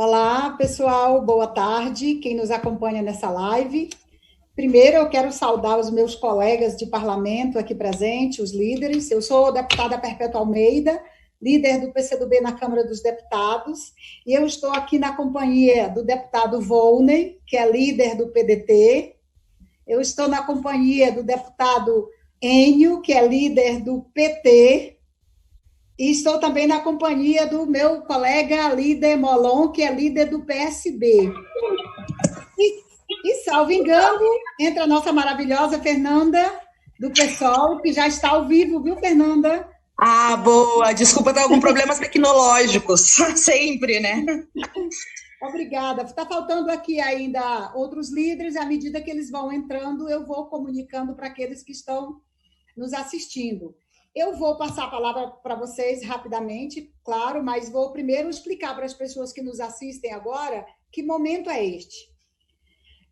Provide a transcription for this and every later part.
Olá, pessoal, boa tarde, quem nos acompanha nessa live. Primeiro, eu quero saudar os meus colegas de parlamento aqui presentes, os líderes. Eu sou a deputada Perpétua Almeida, líder do PCdoB na Câmara dos Deputados, e eu estou aqui na companhia do deputado Volney, que é líder do PDT. Eu estou na companhia do deputado Enio, que é líder do PT. E estou também na companhia do meu colega líder Molon, que é líder do PSB. Salvo engano, entra a nossa maravilhosa Fernanda, do PSOL, que já está ao vivo, viu, Fernanda? Ah, boa. Desculpa, ter alguns problemas tecnológicos. Sempre, né? Obrigada. Está faltando aqui ainda outros líderes. À medida que eles vão entrando, eu vou comunicando para aqueles que estão nos assistindo. Eu vou passar a palavra para vocês rapidamente, claro, mas vou primeiro explicar para as pessoas que nos assistem agora que momento é este.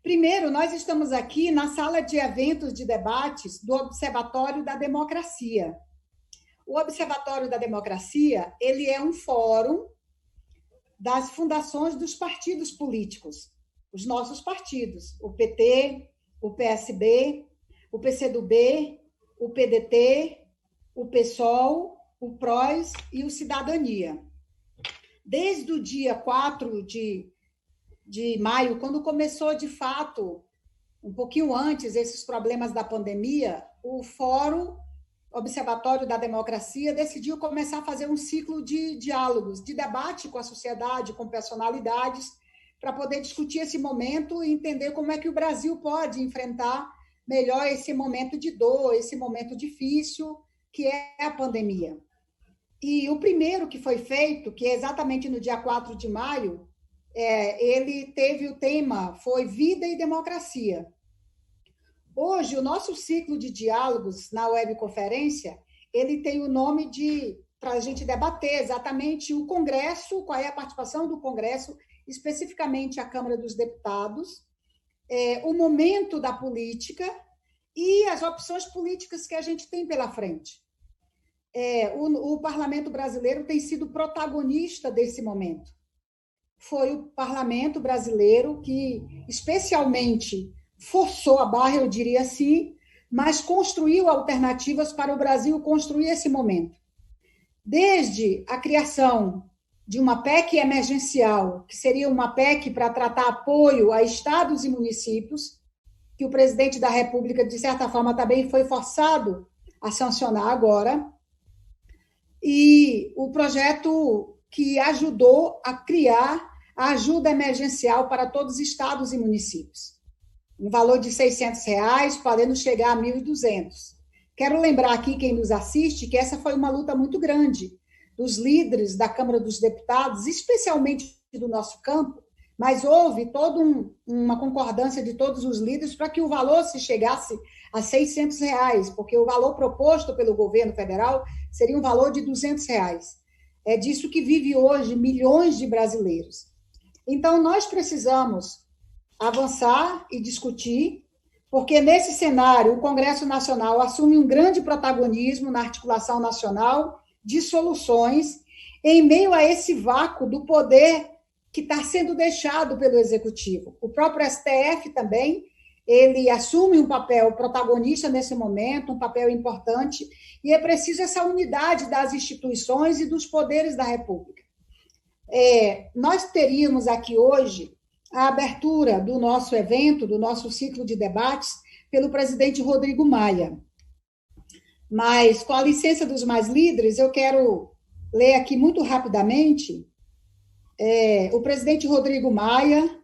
Primeiro, nós estamos aqui na sala de eventos de debates do Observatório da Democracia. O Observatório da Democracia, ele é um fórum das fundações dos partidos políticos, os nossos partidos, o PT, o PSB, o PCdoB, o PDT, o PSOL, o PROS e o Cidadania. Desde o dia 4 de maio, quando começou, de fato, um pouquinho antes, esses problemas da pandemia, o Fórum Observatório da Democracia decidiu começar a fazer um ciclo de diálogos, de debate com a sociedade, com personalidades, para poder discutir esse momento e entender como é que o Brasil pode enfrentar melhor esse momento de dor, esse momento difícil, que é a pandemia. E o primeiro que foi feito, que é exatamente no dia 4 de maio, ele teve o tema, foi Vida e Democracia. Hoje, o nosso ciclo de diálogos na webconferência, ele tem o nome para a gente debater exatamente o Congresso, qual é a participação do Congresso, especificamente a Câmara dos Deputados, o momento da política e as opções políticas que a gente tem pela frente. O parlamento brasileiro tem sido protagonista desse momento. Foi o parlamento brasileiro que, especialmente, forçou a barra, eu diria assim, mas construiu alternativas para o Brasil construir esse momento. Desde a criação de uma PEC emergencial, que seria uma PEC para tratar apoio a estados e municípios, que o presidente da República, de certa forma, também foi forçado a sancionar agora, e o projeto que ajudou a criar a ajuda emergencial para todos os estados e municípios, um valor de R$600, podendo chegar a 1.200. Quero lembrar aqui, quem nos assiste, que essa foi uma luta muito grande dos líderes da Câmara dos Deputados, especialmente do nosso campo, mas houve toda uma concordância de todos os líderes para que o valor se chegasse a R$600, porque o valor proposto pelo governo federal seria um valor de R$200. É disso que vive hoje milhões de brasileiros. Então, nós precisamos avançar e discutir, porque nesse cenário o Congresso Nacional assume um grande protagonismo na articulação nacional de soluções em meio a esse vácuo do poder que está sendo deixado pelo Executivo. O próprio STF também, ele assume um papel protagonista nesse momento, um papel importante, e é preciso essa unidade das instituições e dos poderes da República. Nós teríamos aqui hoje a abertura do nosso evento, do nosso ciclo de debates, pelo presidente Rodrigo Maia. Mas, com a licença dos mais líderes, eu quero ler aqui muito rapidamente. O presidente Rodrigo Maia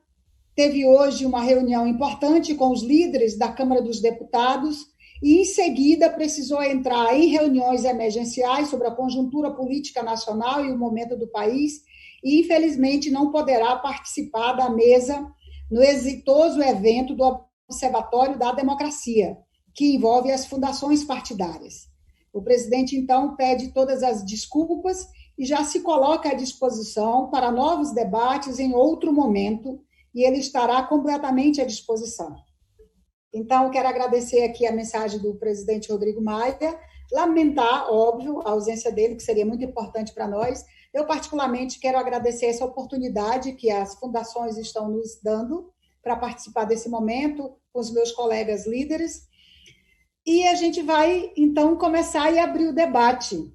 teve hoje uma reunião importante com os líderes da Câmara dos Deputados e, em seguida, precisou entrar em reuniões emergenciais sobre a conjuntura política nacional e o momento do país e, infelizmente, não poderá participar da mesa no exitoso evento do Observatório da Democracia, que envolve as fundações partidárias. O presidente, então, pede todas as desculpas e já se coloca à disposição para novos debates em outro momento, e ele estará completamente à disposição. Então, quero agradecer aqui a mensagem do presidente Rodrigo Maia, lamentar, óbvio, a ausência dele, que seria muito importante para nós. Eu, particularmente, quero agradecer essa oportunidade que as fundações estão nos dando para participar desse momento com os meus colegas líderes. E a gente vai, então, começar e abrir o debate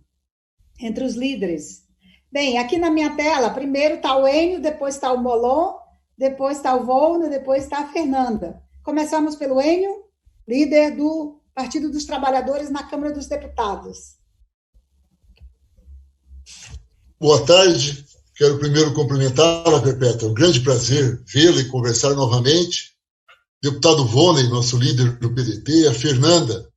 entre os líderes. Bem, aqui na minha tela, primeiro está o Enio, depois está o Molon, depois está o Volner, depois está a Fernanda. Começamos pelo Enio, líder do Partido dos Trabalhadores na Câmara dos Deputados. Boa tarde. Quero primeiro cumprimentá-la, Perpétua. É um grande prazer vê-la e conversar novamente. Deputado Volner, nosso líder do PDT, a Fernanda,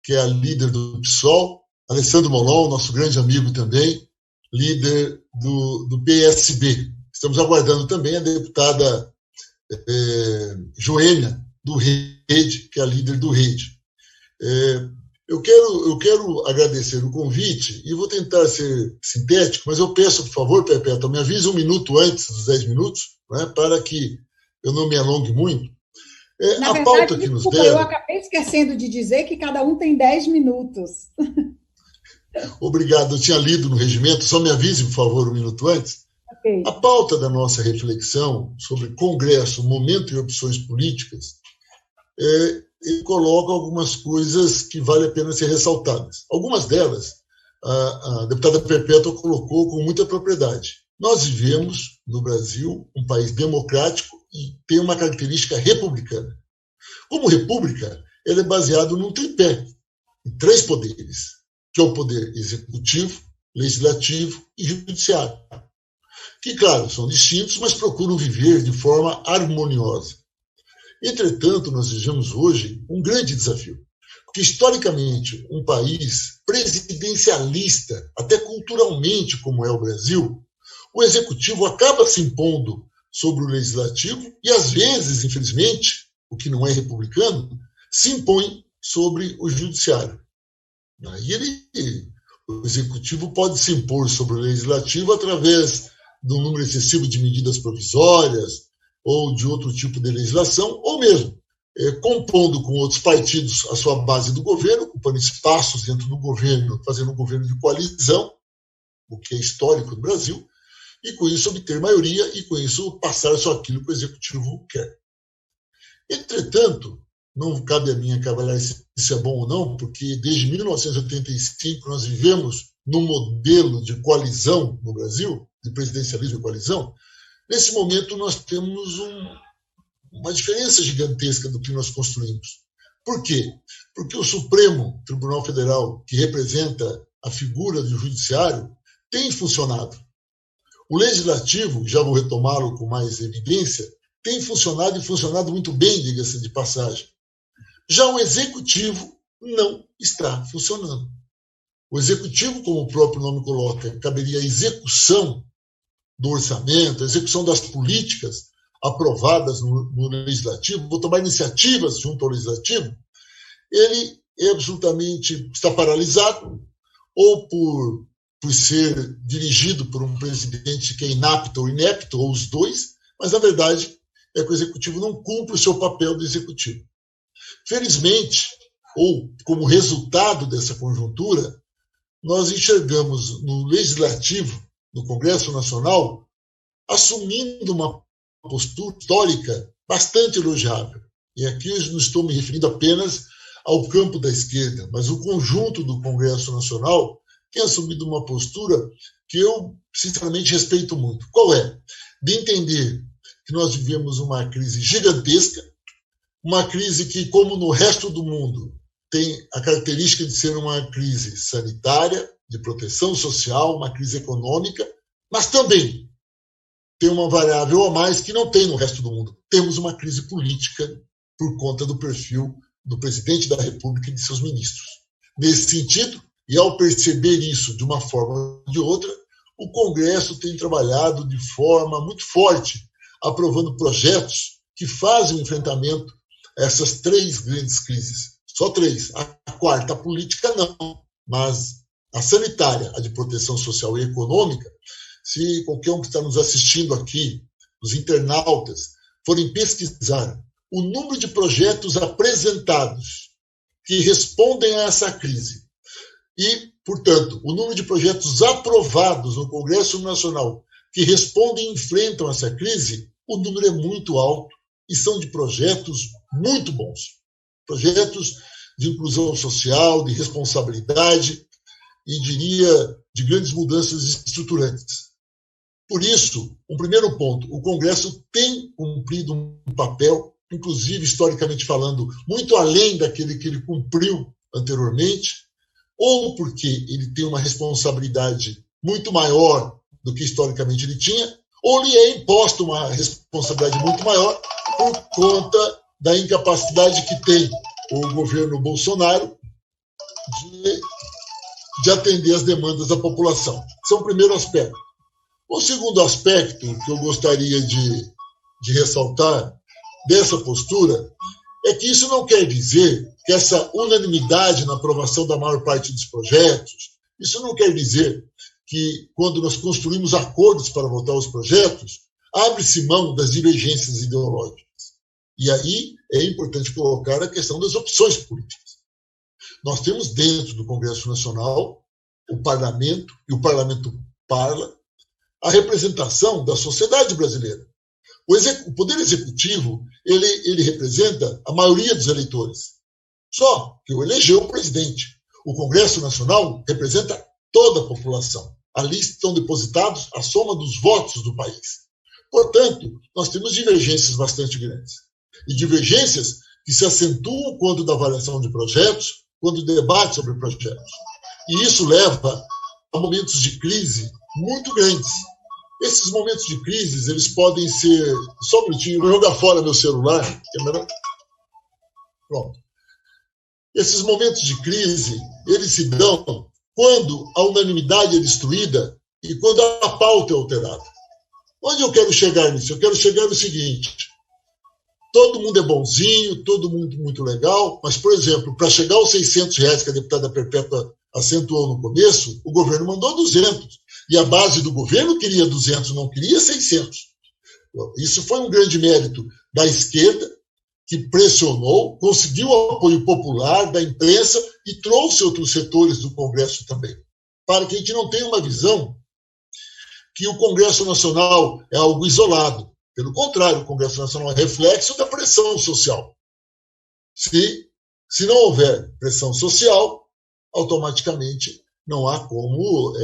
que é a líder do PSOL, Alessandro Molon, nosso grande amigo também, líder do PSB. Estamos aguardando também a deputada Joênia, do Rede, que é a líder do Rede. Eu quero agradecer o convite e vou tentar ser sintético, mas eu peço, por favor, Perpétua, me avise 1 minuto antes dos 10 minutos, né, para que eu não me alongue muito. Na verdade, pauta que nos deram... eu acabei esquecendo de dizer que cada um tem 10 minutos. Obrigado, eu tinha lido no regimento, só me avise, por favor, 1 minuto antes. Okay. A pauta da nossa reflexão sobre Congresso, momento e opções políticas, ele coloca algumas coisas que vale a pena ser ressaltadas. Algumas delas, a deputada Perpétua colocou com muita propriedade. Nós vivemos, no Brasil, um país democrático e tem uma característica republicana. Como república, ela é baseada num tripé, em 3 poderes, que é o poder executivo, legislativo e judiciário, que, claro, são distintos, mas procuram viver de forma harmoniosa. Entretanto, nós vivemos hoje um grande desafio, porque, historicamente, um país presidencialista, até culturalmente como é o Brasil, o executivo acaba se impondo sobre o legislativo e, às vezes, infelizmente, o que não é republicano, se impõe sobre o judiciário. Aí o executivo pode se impor sobre o legislativo através de um número excessivo de medidas provisórias ou de outro tipo de legislação, ou mesmo compondo com outros partidos a sua base do governo, ocupando espaços dentro do governo, fazendo um governo de coalizão, o que é histórico no Brasil, e com isso obter maioria e com isso passar só aquilo que o executivo quer. Entretanto, não cabe a mim avaliar se isso é bom ou não, porque desde 1985 nós vivemos num modelo de coalizão no Brasil, de presidencialismo e coalizão. Nesse momento nós temos uma diferença gigantesca do que nós construímos. Por quê? Porque o Supremo Tribunal Federal, que representa a figura do judiciário, tem funcionado. O legislativo, já vou retomá-lo com mais evidência, tem funcionado e funcionado muito bem, diga-se de passagem. Já o executivo não está funcionando. O executivo, como o próprio nome coloca, caberia a execução do orçamento, a execução das políticas aprovadas no legislativo, vou tomar iniciativas junto ao legislativo, ele absolutamente está paralisado, ou por ser dirigido por um presidente que é inapto ou inepto, ou os dois, mas, na verdade, é que o executivo não cumpre o seu papel do executivo. Felizmente, ou como resultado dessa conjuntura, nós enxergamos no Legislativo, no Congresso Nacional, assumindo uma postura histórica bastante elogiável. E aqui eu não estou me referindo apenas ao campo da esquerda, mas o conjunto do Congresso Nacional tem assumido uma postura que eu, sinceramente, respeito muito. Qual é? De entender que nós vivemos uma crise gigantesca, uma crise que, como no resto do mundo, tem a característica de ser uma crise sanitária, de proteção social, uma crise econômica, mas também tem uma variável a mais que não tem no resto do mundo. Temos uma crise política por conta do perfil do presidente da República e de seus ministros. Nesse sentido, e ao perceber isso de uma forma ou de outra, o Congresso tem trabalhado de forma muito forte, aprovando projetos que fazem o enfrentamento a essas 3 grandes crises. Só 3. A quarta, a política, não. Mas a sanitária, a de proteção social e econômica, se qualquer um que está nos assistindo aqui, os internautas, forem pesquisar o número de projetos apresentados que respondem a essa crise, E, portanto, o número de projetos aprovados no Congresso Nacional que respondem e enfrentam essa crise, o número é muito alto e são de projetos muito bons. Projetos de inclusão social, de responsabilidade e, diria, de grandes mudanças estruturantes. Por isso, um primeiro ponto, o Congresso tem cumprido um papel, inclusive historicamente falando, muito além daquele que ele cumpriu anteriormente, ou porque ele tem uma responsabilidade muito maior do que historicamente ele tinha, ou lhe é imposta uma responsabilidade muito maior por conta da incapacidade que tem o governo Bolsonaro de atender às demandas da população. Esse é o primeiro aspecto. O segundo aspecto que eu gostaria de ressaltar dessa postura é que isso não quer dizer que essa unanimidade na aprovação da maior parte dos projetos, isso não quer dizer que, quando nós construímos acordos para votar os projetos, abre-se mão das divergências ideológicas. E aí é importante colocar a questão das opções políticas. Nós temos dentro do Congresso Nacional o Parlamento, e o Parlamento parla, a representação da sociedade brasileira. O Poder Executivo, ele representa a maioria dos eleitores. Só que o elegeu o presidente. O Congresso Nacional representa toda a população. Ali estão depositados a soma dos votos do país. Portanto, nós temos divergências bastante grandes. E divergências que se acentuam quando da avaliação de projetos, quando debate sobre projetos. E isso leva a momentos de crise muito grandes. Esses momentos de crise, eles podem ser... Só um minutinho, vou jogar fora meu celular. Que é melhor. Pronto. Esses momentos de crise, eles se dão quando a unanimidade é destruída e quando a pauta é alterada. Onde eu quero chegar nisso? Eu quero chegar no seguinte: todo mundo é bonzinho, todo mundo muito legal, mas, por exemplo, para chegar aos R$600 que a deputada Perpétua acentuou no começo, o governo mandou 200. E a base do governo queria 200, não queria 600. Isso foi um grande mérito da esquerda, que pressionou, conseguiu o apoio popular da imprensa e trouxe outros setores do Congresso também, para que a gente não tenha uma visão que o Congresso Nacional é algo isolado. Pelo contrário, o Congresso Nacional é reflexo da pressão social. Se não houver pressão social, automaticamente não há como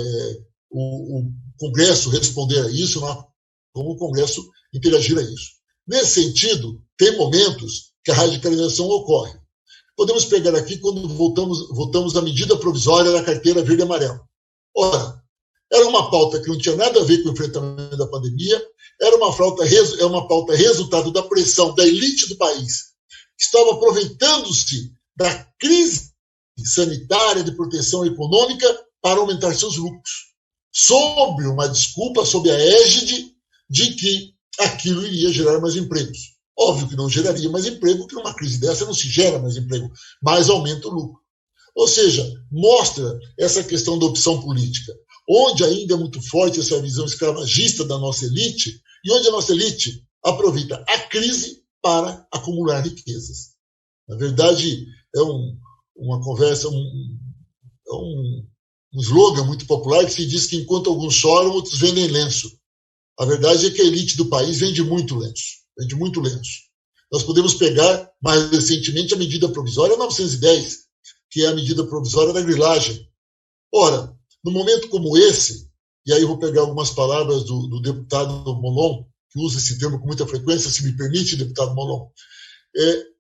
o Congresso responder a isso, não há como o Congresso interagir a isso. Nesse sentido, tem momentos que a radicalização ocorre. Podemos pegar aqui quando votamos a medida provisória da carteira verde e amarela. Ora, era uma pauta que não tinha nada a ver com o enfrentamento da pandemia, era uma pauta resultado da pressão da elite do país, que estava aproveitando-se da crise sanitária de proteção econômica para aumentar seus lucros, sob uma desculpa, sob a égide de que aquilo iria gerar mais empregos. Óbvio que não geraria mais emprego, porque numa crise dessa não se gera mais emprego, mas aumenta o lucro. Ou seja, mostra essa questão da opção política, onde ainda é muito forte essa visão escravagista da nossa elite, e onde a nossa elite aproveita a crise para acumular riquezas. Na verdade, é uma conversa, um slogan muito popular que se diz que enquanto alguns choram, outros vendem lenço. A verdade é que a elite do país vende muito lenço. Nós podemos pegar, mais recentemente, a medida provisória 910, que é a medida provisória da grilagem. Ora, no momento como esse, e aí eu vou pegar algumas palavras do deputado Molon, que usa esse termo com muita frequência, se me permite, deputado Molon,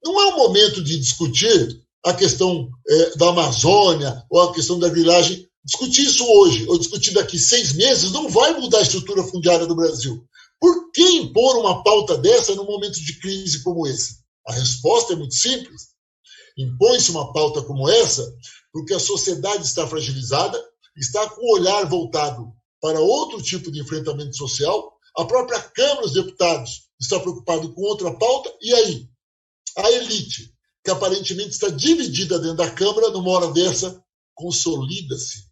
não é o momento de discutir a questão da Amazônia ou a questão da grilagem. Discutir isso hoje, ou discutir daqui 6 meses, não vai mudar a estrutura fundiária do Brasil. Por que impor uma pauta dessa num momento de crise como esse? A resposta é muito simples. Impõe-se uma pauta como essa porque a sociedade está fragilizada, está com o olhar voltado para outro tipo de enfrentamento social, a própria Câmara dos Deputados está preocupada com outra pauta, e aí? A elite, que aparentemente está dividida dentro da Câmara, numa hora dessa, consolida-se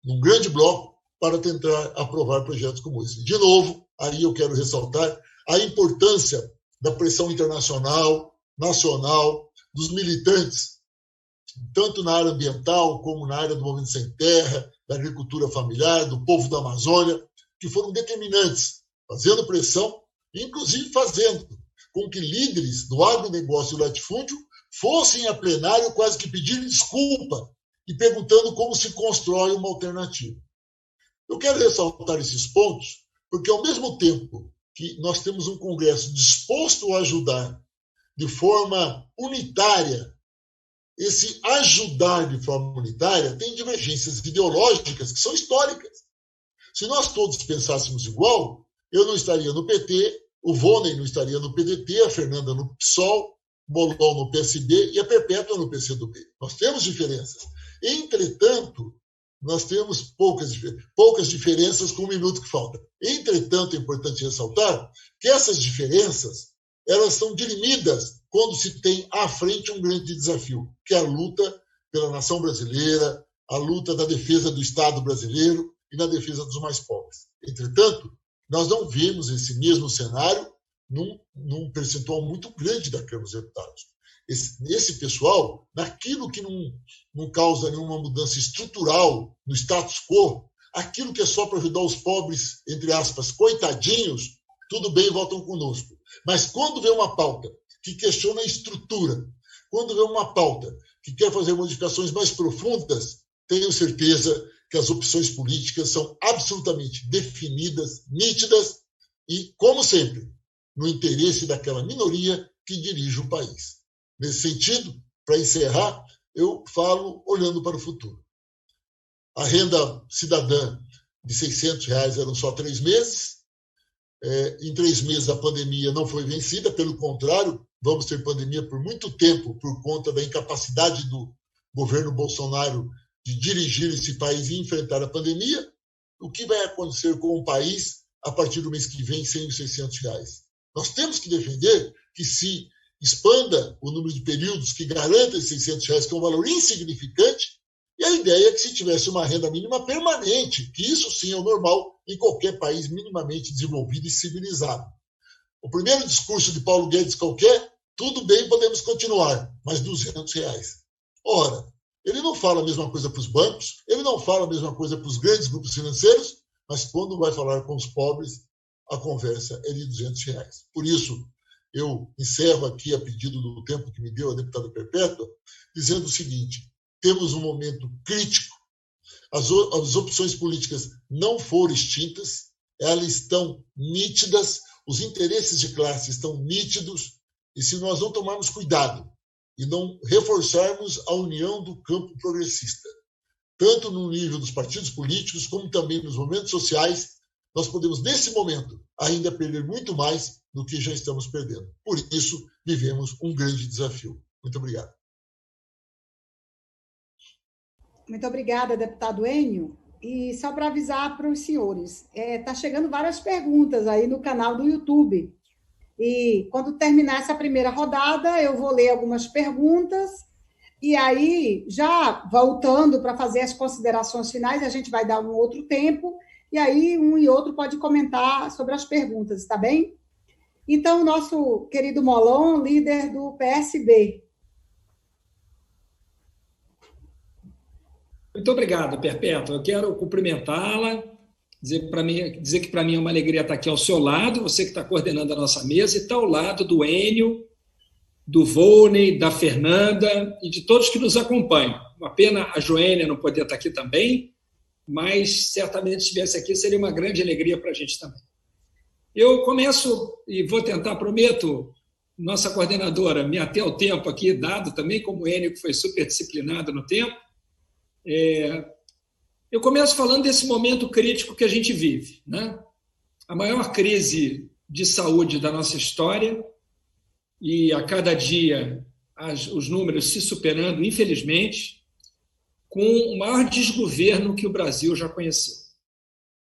num grande bloco para tentar aprovar projetos como esse. De novo, aí eu quero ressaltar a importância da pressão internacional, nacional, dos militantes tanto na área ambiental como na área do movimento sem terra, da agricultura familiar, do povo da Amazônia, que foram determinantes, fazendo pressão, inclusive fazendo com que líderes do agronegócio e do latifúndio fossem a plenário quase que pedindo desculpa e perguntando como se constrói uma alternativa. Eu quero ressaltar esses pontos, porque ao mesmo tempo que nós temos um Congresso disposto a ajudar de forma unitária, esse ajudar de forma unitária tem divergências ideológicas que são históricas. Se nós todos pensássemos igual, eu não estaria no PT, o Vônei não estaria no PDT, a Fernanda no PSOL, o Molon no PSB e a Perpétua no PCdoB. Nós temos diferenças. Entretanto, nós temos poucas diferenças com o minuto que falta. Entretanto, é importante ressaltar que essas diferenças elas são dirimidas quando se tem à frente um grande desafio, que é a luta pela nação brasileira, a luta da defesa do Estado brasileiro e na defesa dos mais pobres. Entretanto, nós não vemos esse mesmo cenário num percentual muito grande da Câmara dos Deputados. Esse pessoal, naquilo que não causa nenhuma mudança estrutural no status quo, aquilo que é só para ajudar os pobres, entre aspas, coitadinhos, tudo bem, votam conosco. Mas quando vem uma pauta que questiona a estrutura, quando vem uma pauta que quer fazer modificações mais profundas, tenho certeza que as opções políticas são absolutamente definidas, nítidas e, como sempre, no interesse daquela minoria que dirige o país. Nesse sentido, para encerrar, eu falo olhando para o futuro. A renda cidadã de R$600 eram só 3 meses. Em 3 meses a pandemia não foi vencida, pelo contrário, vamos ter pandemia por muito tempo por conta da incapacidade do governo Bolsonaro de dirigir esse país e enfrentar a pandemia. O que vai acontecer com o país a partir do mês que vem sem os R$600? Nós temos que defender que se expanda o número de períodos que garanta esses R$600, que é um valor insignificante, e a ideia é que se tivesse uma renda mínima permanente, que isso sim é o normal em qualquer país minimamente desenvolvido e civilizado. O primeiro discurso de Paulo Guedes qualquer, tudo bem, podemos continuar, mas R$200. Ora, ele não fala a mesma coisa para os bancos, ele não fala a mesma coisa para os grandes grupos financeiros, mas quando vai falar com os pobres, a conversa é de R$200. Por isso, eu encerro aqui a pedido do tempo que me deu a deputada Perpétua, dizendo o seguinte: temos um momento crítico, as opções políticas não foram extintas, elas estão nítidas, os interesses de classe estão nítidos, e se nós não tomarmos cuidado e não reforçarmos a união do campo progressista, tanto no nível dos partidos políticos, como também nos movimentos sociais, nós podemos, nesse momento, ainda perder muito mais do que já estamos perdendo. Por isso, vivemos um grande desafio. Muito obrigado. Muito obrigada, deputado Enio. E só para avisar para os senhores, está chegando várias perguntas aí no canal do YouTube. E quando terminar essa primeira rodada, eu vou ler algumas perguntas. E aí, já voltando para fazer as considerações finais, a gente vai dar um outro tempo. E aí, um e outro pode comentar sobre as perguntas, está bem? Então, o nosso querido Molon, líder do PSB. Muito obrigado, Perpétua. Eu quero cumprimentá-la, dizer que para mim é uma alegria estar aqui ao seu lado, você que está coordenando a nossa mesa, e está ao lado do Enio, do Vônei, da Fernanda e de todos que nos acompanham. Uma pena a Joênia não poder estar aqui também, mas certamente se estivesse aqui seria uma grande alegria para a gente também. Eu começo e vou tentar, prometo, nossa coordenadora, me ater ao tempo aqui dado também, como o Enio, que foi super disciplinado no tempo. Eu começo falando desse momento crítico que a gente vive, né? A maior crise de saúde da nossa história, e a cada dia os números se superando, infelizmente, com o maior desgoverno que o Brasil já conheceu.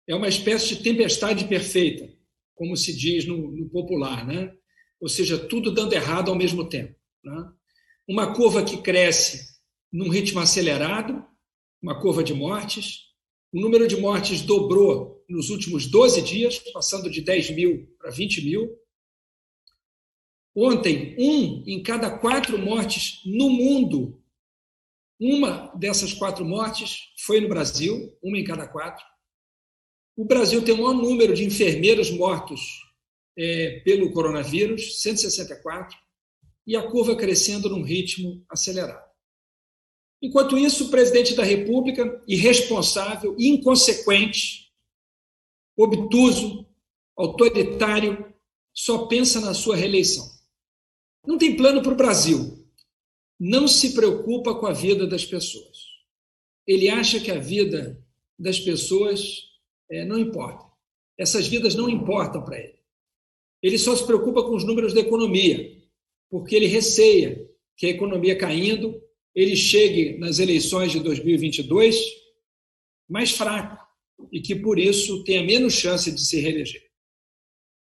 É uma espécie de tempestade perfeita, como se diz no popular, né? Ou seja, tudo dando errado ao mesmo tempo, né? Uma curva que cresce num ritmo acelerado, uma curva de mortes. O número de mortes dobrou nos últimos 12 dias, passando de 10 mil para 20 mil. Ontem, 1 em cada 4 mortes no mundo Uma dessas 4 mortes foi no Brasil, uma em cada 4. O Brasil tem o maior número de enfermeiros mortos pelo coronavírus, 164, e a curva crescendo num ritmo acelerado. Enquanto isso, o presidente da República, irresponsável, inconsequente, obtuso, autoritário, só pensa na sua reeleição. Não tem plano para o Brasil. Não se preocupa com a vida das pessoas. Ele acha que a vida das pessoas não importa. Essas vidas não importam para ele. Ele só se preocupa com os números da economia, porque ele receia que a economia caindo, ele chegue nas eleições de 2022 mais fraco e que, por isso, tenha menos chance de se reeleger.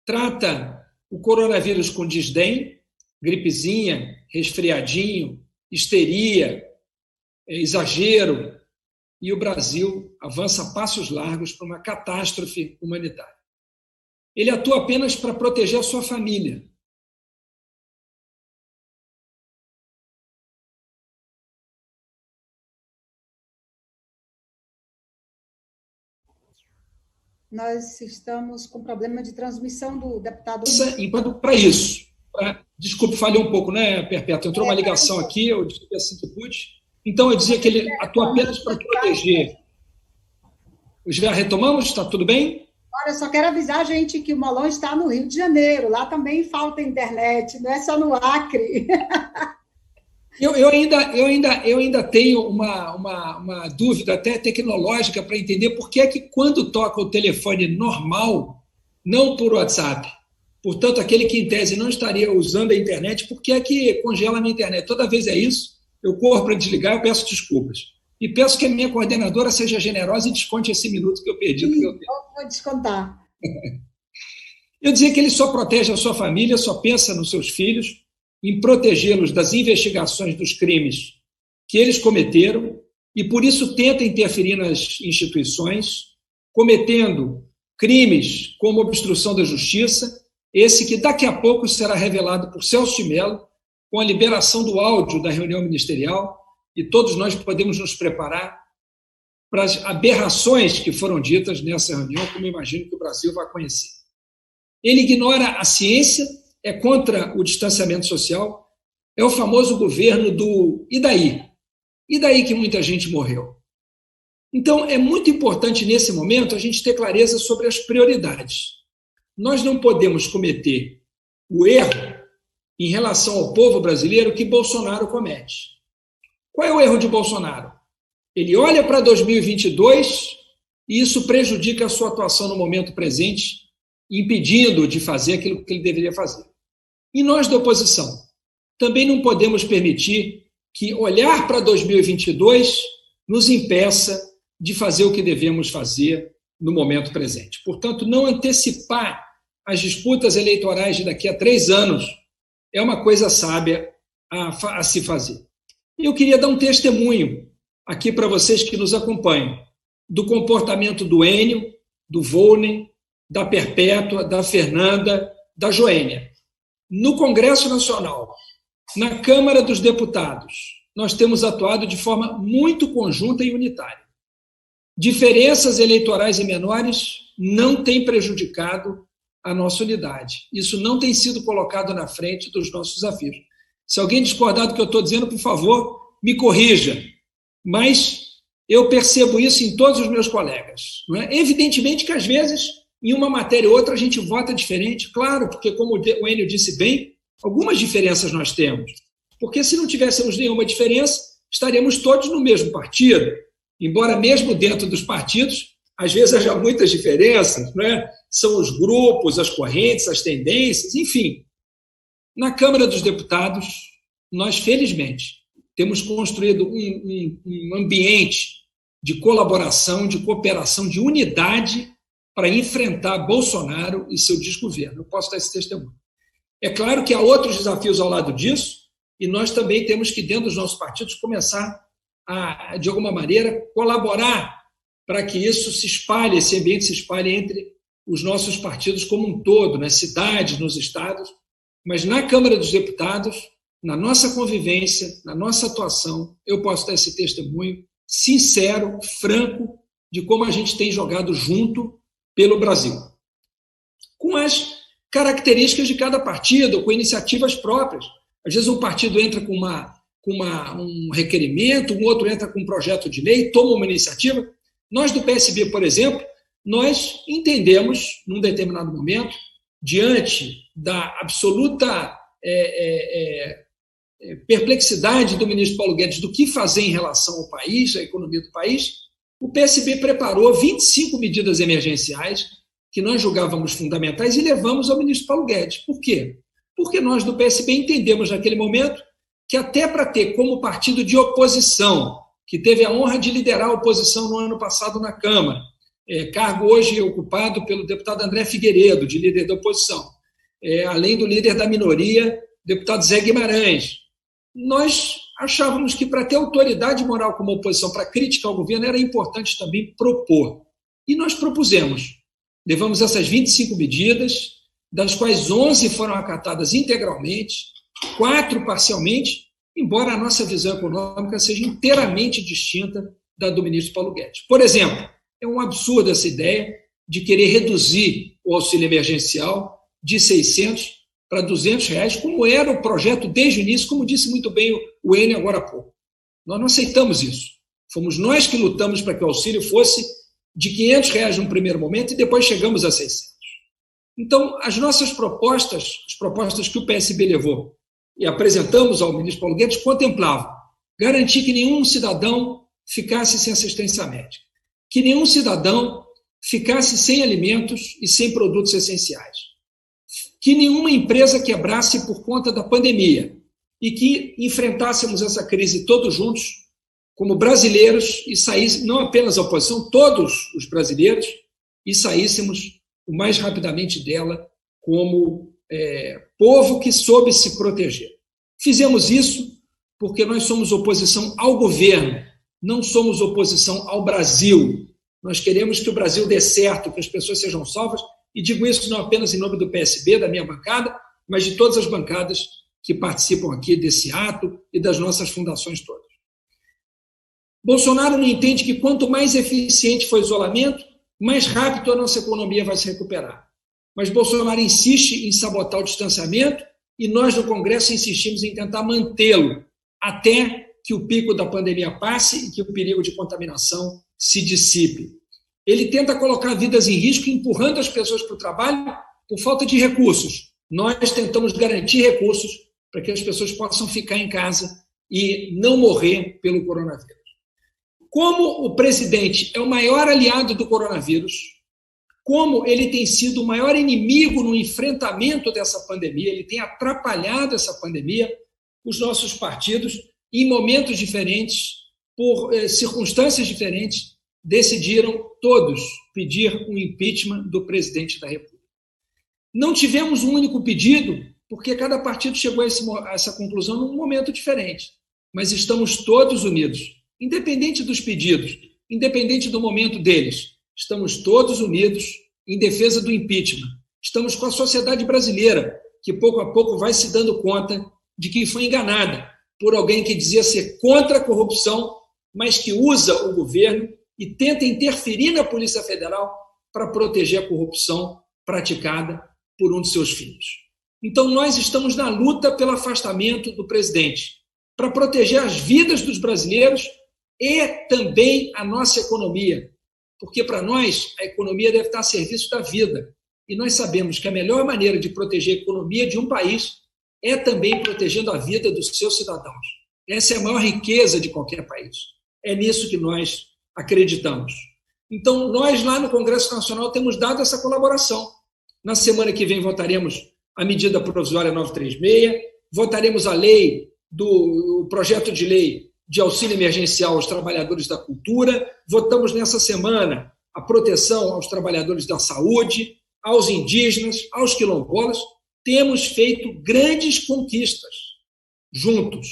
Trata o coronavírus com desdém, gripezinha, resfriadinho, histeria, exagero, e o Brasil avança a passos largos para uma catástrofe humanitária. Ele atua apenas para proteger a sua família. Nós estamos com problema de transmissão do deputado. Para isso. Desculpe, falhei um pouco, né, Perpétua? Entrou uma ligação aqui, eu disse assim que pude. Então, eu dizia que ele atua apenas para proteger. Já retomamos? Está tudo bem? Olha, eu só quero avisar a gente que o Molon está no Rio de Janeiro. Lá também falta internet, não é só no Acre. Eu ainda tenho uma dúvida até tecnológica para entender por que é que quando toca o telefone normal, não por WhatsApp, portanto, aquele que em tese não estaria usando a internet, por que é que congela a minha internet? Toda vez é isso, eu corro para desligar, eu peço desculpas. E peço que a minha coordenadora seja generosa e desconte esse minuto que eu perdi. Eu vou descontar. Eu dizia que ele só protege a sua família, só pensa nos seus filhos, em protegê-los das investigações dos crimes que eles cometeram e, por isso, tenta interferir nas instituições, cometendo crimes como obstrução da justiça, esse que daqui a pouco será revelado por Celso de Mello, com a liberação do áudio da reunião ministerial, e todos nós podemos nos preparar para as aberrações que foram ditas nessa reunião, como eu imagino que o Brasil vai conhecer. Ele ignora a ciência, é contra o distanciamento social, é o famoso governo do e daí? E daí que muita gente morreu? Então, é muito importante, nesse momento, a gente ter clareza sobre as prioridades. Nós não podemos cometer o erro em relação ao povo brasileiro que Bolsonaro comete. Qual é o erro de Bolsonaro? Ele olha para 2022 e isso prejudica a sua atuação no momento presente, impedindo de fazer aquilo que ele deveria fazer. E nós, da oposição, também não podemos permitir que olhar para 2022 nos impeça de fazer o que devemos fazer no momento presente. Portanto, não antecipar as disputas eleitorais de daqui a 3 anos é uma coisa sábia a se fazer. Eu queria dar um testemunho aqui para vocês que nos acompanham do comportamento do Enio, do Volney, da Perpétua, da Fernanda, da Joênia. No Congresso Nacional, na Câmara dos Deputados, nós temos atuado de forma muito conjunta e unitária. Diferenças eleitorais e menores não têm prejudicado a nossa unidade. Isso não tem sido colocado na frente dos nossos desafios. Se alguém discordar do que eu estou dizendo, por favor, me corrija. Mas eu percebo isso em todos os meus colegas. Não é? Evidentemente que, às vezes, em uma matéria ou outra, a gente vota diferente, claro, porque, como o Enio disse bem, algumas diferenças nós temos. Porque, se não tivéssemos nenhuma diferença, estaríamos todos no mesmo partido. Embora, mesmo dentro dos partidos, às vezes haja muitas diferenças, não é? São os grupos, as correntes, as tendências, enfim. Na Câmara dos Deputados, nós, felizmente, temos construído um ambiente de colaboração, de cooperação, de unidade para enfrentar Bolsonaro e seu desgoverno. Eu posso dar esse testemunho. É claro que há outros desafios ao lado disso, e nós também temos que, dentro dos nossos partidos, começar a, de alguma maneira, colaborar para que isso se espalhe, esse ambiente se espalhe entre os nossos partidos como um todo, nas cidades, nos estados. Mas na Câmara dos Deputados, na nossa convivência, na nossa atuação, eu posso dar esse testemunho sincero, franco, de como a gente tem jogado junto pelo Brasil. Com as características de cada partido, com iniciativas próprias. Às vezes um partido entra com um requerimento, um outro entra com um projeto de lei, toma uma iniciativa. Nós do PSB, por exemplo, nós entendemos, num determinado momento, diante da absoluta perplexidade do ministro Paulo Guedes do que fazer em relação ao país, à economia do país, o PSB preparou 25 medidas emergenciais que nós julgávamos fundamentais e levamos ao ministro Paulo Guedes. Por quê? Porque nós do PSB entendemos naquele momento que até para ter como partido de oposição, que teve a honra de liderar a oposição no ano passado na Câmara, cargo hoje ocupado pelo deputado André Figueiredo, de líder da oposição, além do líder da minoria, deputado Zé Guimarães. Nós achávamos que para ter autoridade moral como oposição para criticar o governo era importante também propor. E nós propusemos. Levamos essas 25 medidas, das quais 11 foram acatadas integralmente, 4 parcialmente, embora a nossa visão econômica seja inteiramente distinta da do ministro Paulo Guedes. Por exemplo, é um absurdo essa ideia de querer reduzir o auxílio emergencial de 600 para 200 reais, como era o projeto desde o início, como disse muito bem o Enio agora há pouco. Nós não aceitamos isso. Fomos nós que lutamos para que o auxílio fosse de 500 reais num primeiro momento e depois chegamos a 600. Então, as nossas propostas, as propostas que o PSB levou e apresentamos ao ministro Paulo Guedes, contemplavam garantir que nenhum cidadão ficasse sem assistência médica, que nenhum cidadão ficasse sem alimentos e sem produtos essenciais, que nenhuma empresa quebrasse por conta da pandemia e que enfrentássemos essa crise todos juntos, como brasileiros, e saíssemos, não apenas a oposição, todos os brasileiros, e saíssemos o mais rapidamente dela como povo que soube se proteger. Fizemos isso porque nós somos oposição ao governo, não somos oposição ao Brasil. Nós queremos que o Brasil dê certo, que as pessoas sejam salvas, e digo isso não apenas em nome do PSB, da minha bancada, mas de todas as bancadas que participam aqui desse ato e das nossas fundações todas. Bolsonaro não entende que quanto mais eficiente for o isolamento, mais rápido a nossa economia vai se recuperar. Mas Bolsonaro insiste em sabotar o distanciamento e nós no Congresso insistimos em tentar mantê-lo até que o pico da pandemia passe e que o perigo de contaminação se dissipe. Ele tenta colocar vidas em risco, empurrando as pessoas para o trabalho por falta de recursos. Nós tentamos garantir recursos para que as pessoas possam ficar em casa e não morrer pelo coronavírus. Como o presidente é o maior aliado do coronavírus, como ele tem sido o maior inimigo no enfrentamento dessa pandemia, ele tem atrapalhado essa pandemia, os nossos partidos, em momentos diferentes, por circunstâncias diferentes, decidiram todos pedir um impeachment do presidente da República. Não tivemos um único pedido, porque cada partido chegou a essa conclusão num momento diferente, mas estamos todos unidos, independente dos pedidos, independente do momento deles, estamos todos unidos em defesa do impeachment. Estamos com a sociedade brasileira, que pouco a pouco vai se dando conta de que foi enganada por alguém que dizia ser contra a corrupção, mas que usa o governo e tenta interferir na Polícia Federal para proteger a corrupção praticada por um de seus filhos. Então, nós estamos na luta pelo afastamento do presidente, para proteger as vidas dos brasileiros e também a nossa economia, porque para nós a economia deve estar a serviço da vida, e nós sabemos que a melhor maneira de proteger a economia de um país é também protegendo a vida dos seus cidadãos. Essa é a maior riqueza de qualquer país. É nisso que nós acreditamos. Então, nós lá no Congresso Nacional temos dado essa colaboração. Na semana que vem votaremos a medida provisória 936, votaremos a lei do projeto de lei de auxílio emergencial aos trabalhadores da cultura, votamos nessa semana a proteção aos trabalhadores da saúde, aos indígenas, aos quilombolas. Temos feito grandes conquistas juntos,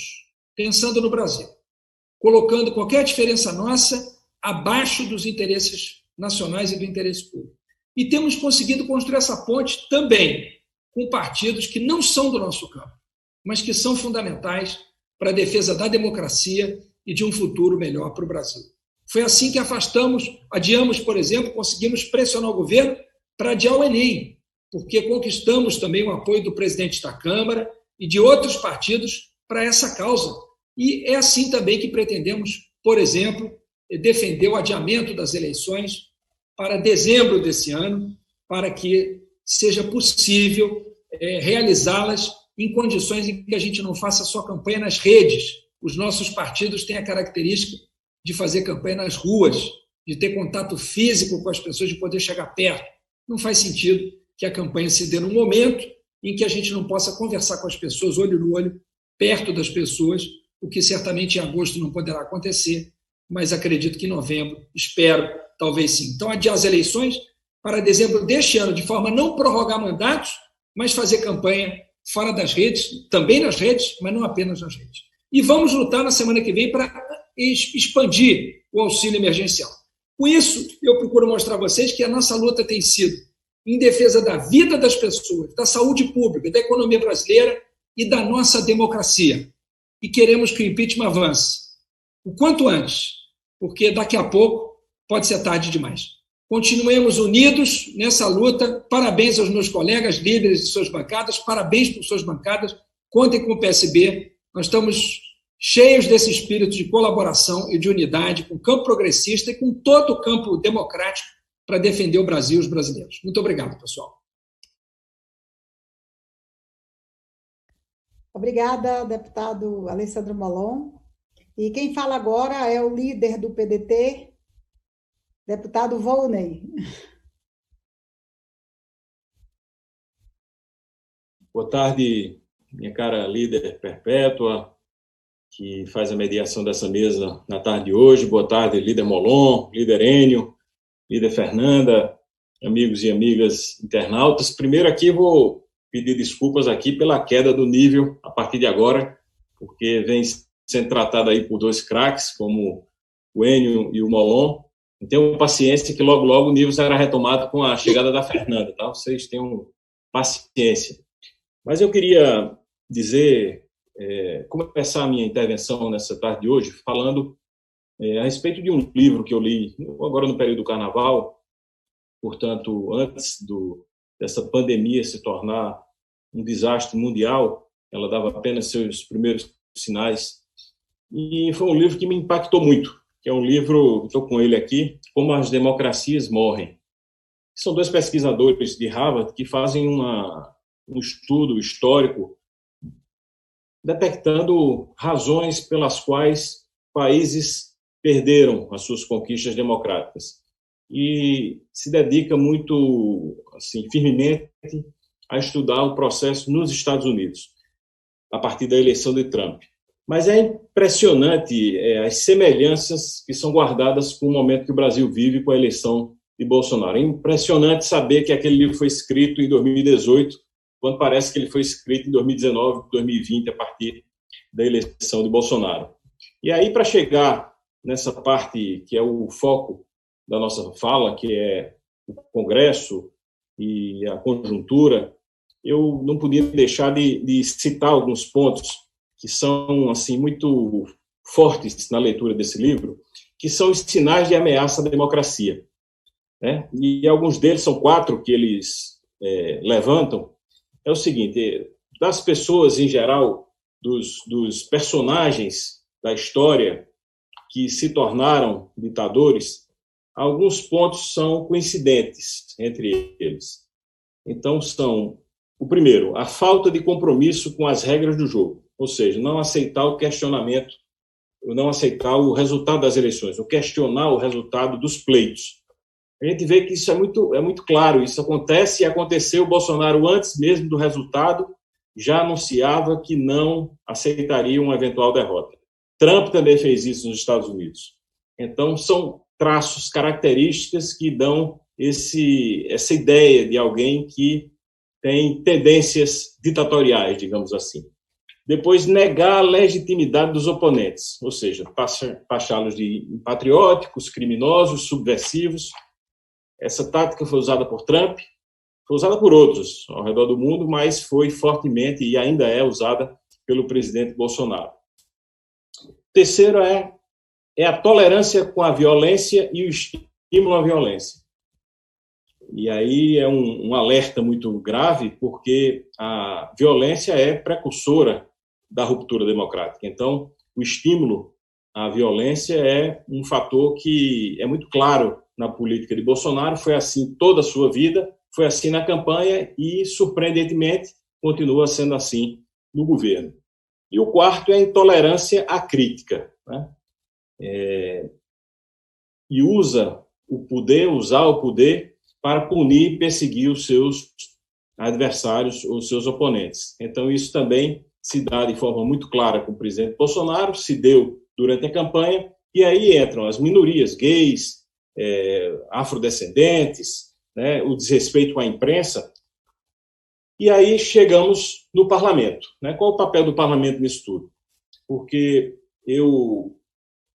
pensando no Brasil, colocando qualquer diferença nossa abaixo dos interesses nacionais e do interesse público. E temos conseguido construir essa ponte também com partidos que não são do nosso campo, mas que são fundamentais para a defesa da democracia e de um futuro melhor para o Brasil. Foi assim que adiamos, por exemplo, conseguimos pressionar o governo para adiar o Enem, porque conquistamos também o apoio do presidente da Câmara e de outros partidos para essa causa. E é assim também que pretendemos, por exemplo, defender o adiamento das eleições para dezembro desse ano, para que seja possível realizá-las em condições em que a gente não faça só campanha nas redes. Os nossos partidos têm a característica de fazer campanha nas ruas, de ter contato físico com as pessoas, de poder chegar perto. Não faz sentido que a campanha se dê num momento em que a gente não possa conversar com as pessoas, olho no olho, perto das pessoas, o que certamente em agosto não poderá acontecer, mas acredito que em novembro, espero, talvez sim. Então, adiar as eleições para dezembro deste ano, de forma a não prorrogar mandatos, mas fazer campanha fora das redes, também nas redes, mas não apenas nas redes. E vamos lutar na semana que vem para expandir o auxílio emergencial. Com isso, eu procuro mostrar a vocês que a nossa luta tem sido em defesa da vida das pessoas, da saúde pública, da economia brasileira e da nossa democracia. E queremos que o impeachment avance o quanto antes, porque daqui a pouco pode ser tarde demais. Continuemos unidos nessa luta. Parabéns aos meus colegas, líderes de suas bancadas, parabéns por suas bancadas, contem com o PSB. Nós estamos cheios desse espírito de colaboração e de unidade com o campo progressista e com todo o campo democrático para defender o Brasil e os brasileiros. Muito obrigado, pessoal. Obrigada, deputado Alessandro Molon. E quem fala agora é o líder do PDT, deputado Volney. Boa tarde, minha cara líder perpétua, que faz a mediação dessa mesa na tarde de hoje. Boa tarde, líder Molon, líder Enio, líder Fernanda, amigos e amigas internautas. Primeiro aqui vou pedir desculpas aqui pela queda do nível a partir de agora, porque vem sendo tratado aí por dois craques, como o Enio e o Molon. Tenham paciência que logo, logo o nível será retomado com a chegada da Fernanda, tá? Vocês tenham paciência. Mas eu queria começar a minha intervenção nessa tarde de hoje falando a respeito de um livro que eu li agora no período do Carnaval, portanto, antes dessa pandemia se tornar um desastre mundial, ela dava apenas seus primeiros sinais, e foi um livro que me impactou muito, que é um livro, estou com ele aqui, Como as Democracias Morrem. São dois pesquisadores de Harvard que fazem um estudo histórico detectando razões pelas quais países perderam as suas conquistas democráticas. E se dedica muito, assim, firmemente a estudar o processo nos Estados Unidos, a partir da eleição de Trump. Mas é impressionante as semelhanças que são guardadas com o momento que o Brasil vive com a eleição de Bolsonaro. É impressionante saber que aquele livro foi escrito em 2018, quando parece que ele foi escrito em 2019, 2020, a partir da eleição de Bolsonaro. E aí, para chegar nessa parte que é o foco da nossa fala, que é o Congresso e a conjuntura, eu não podia deixar de citar alguns pontos que são assim muito fortes na leitura desse livro, que são os sinais de ameaça à democracia, né? E alguns deles, são 4 que eles levantam. É o seguinte: das pessoas em geral, dos personagens da história que se tornaram ditadores, alguns pontos são coincidentes entre eles. Então, o primeiro, a falta de compromisso com as regras do jogo, ou seja, não aceitar o questionamento, não aceitar o resultado das eleições, ou questionar o resultado dos pleitos. A gente vê que isso é muito claro, isso acontece e aconteceu. O Bolsonaro, antes mesmo do resultado, já anunciava que não aceitaria uma eventual derrota. Trump também fez isso nos Estados Unidos. Então, são traços, características que dão essa ideia de alguém que tem tendências ditatoriais, digamos assim. Depois, negar a legitimidade dos oponentes, ou seja, taxá-los de patrióticos, criminosos, subversivos. Essa tática foi usada por Trump, foi usada por outros ao redor do mundo, mas foi fortemente e ainda é usada pelo presidente Bolsonaro. Terceiro é a tolerância com a violência e o estímulo à violência. E aí é um alerta muito grave, porque a violência é precursora da ruptura democrática. Então, o estímulo à violência é um fator que é muito claro na política de Bolsonaro, foi assim toda a sua vida, foi assim na campanha e, surpreendentemente, continua sendo assim no governo. E o quarto é a intolerância à crítica, né? E usar o poder para punir e perseguir os seus adversários ou seus oponentes. Então, isso também se dá de forma muito clara com o presidente Bolsonaro, se deu durante a campanha, e aí entram as minorias, gays, afrodescendentes, né, o desrespeito com a imprensa, e aí chegamos no parlamento, né? Qual o papel do parlamento nisso tudo? Porque eu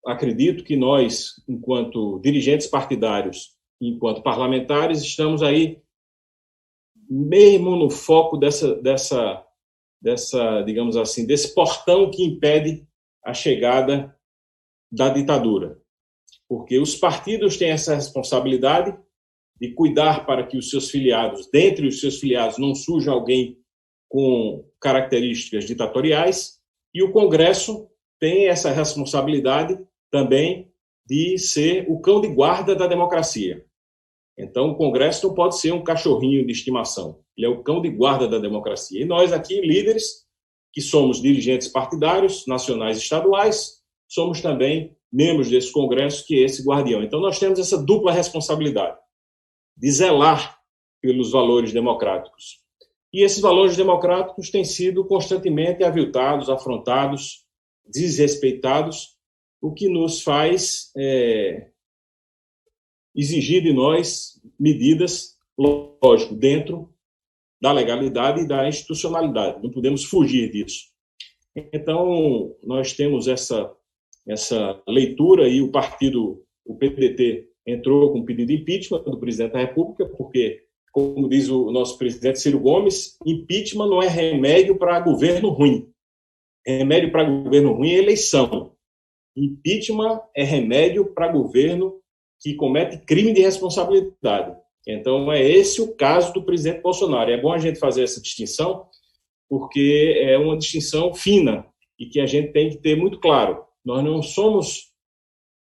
acredito que nós, enquanto dirigentes partidários, enquanto parlamentares, estamos aí mesmo no foco dessa, digamos assim, desse portão que impede a chegada da ditadura. Porque os partidos têm essa responsabilidade de cuidar para que os seus filiados, dentre os seus filiados, não surja alguém com características ditatoriais, e o Congresso tem essa responsabilidade também de ser o cão de guarda da democracia. Então, o Congresso não pode ser um cachorrinho de estimação, ele é o cão de guarda da democracia. E nós aqui, líderes, que somos dirigentes partidários, nacionais e estaduais, somos também membros desse Congresso, que é esse guardião. Então, nós temos essa dupla responsabilidade de zelar pelos valores democráticos. E esses valores democráticos têm sido constantemente aviltados, afrontados, desrespeitados, o que nos faz exigir de nós medidas, lógico, dentro da legalidade e da institucionalidade. Não podemos fugir disso. Então, nós temos essa leitura, e o partido, o PDT, entrou com um pedido de impeachment do presidente da República, porque, como diz o nosso presidente Ciro Gomes, impeachment não é remédio para governo ruim. Remédio para governo ruim é eleição. Impeachment é remédio para governo que comete crime de responsabilidade. Então, é esse o caso do presidente Bolsonaro. É bom a gente fazer essa distinção, porque é uma distinção fina e que a gente tem que ter muito claro. Nós não somos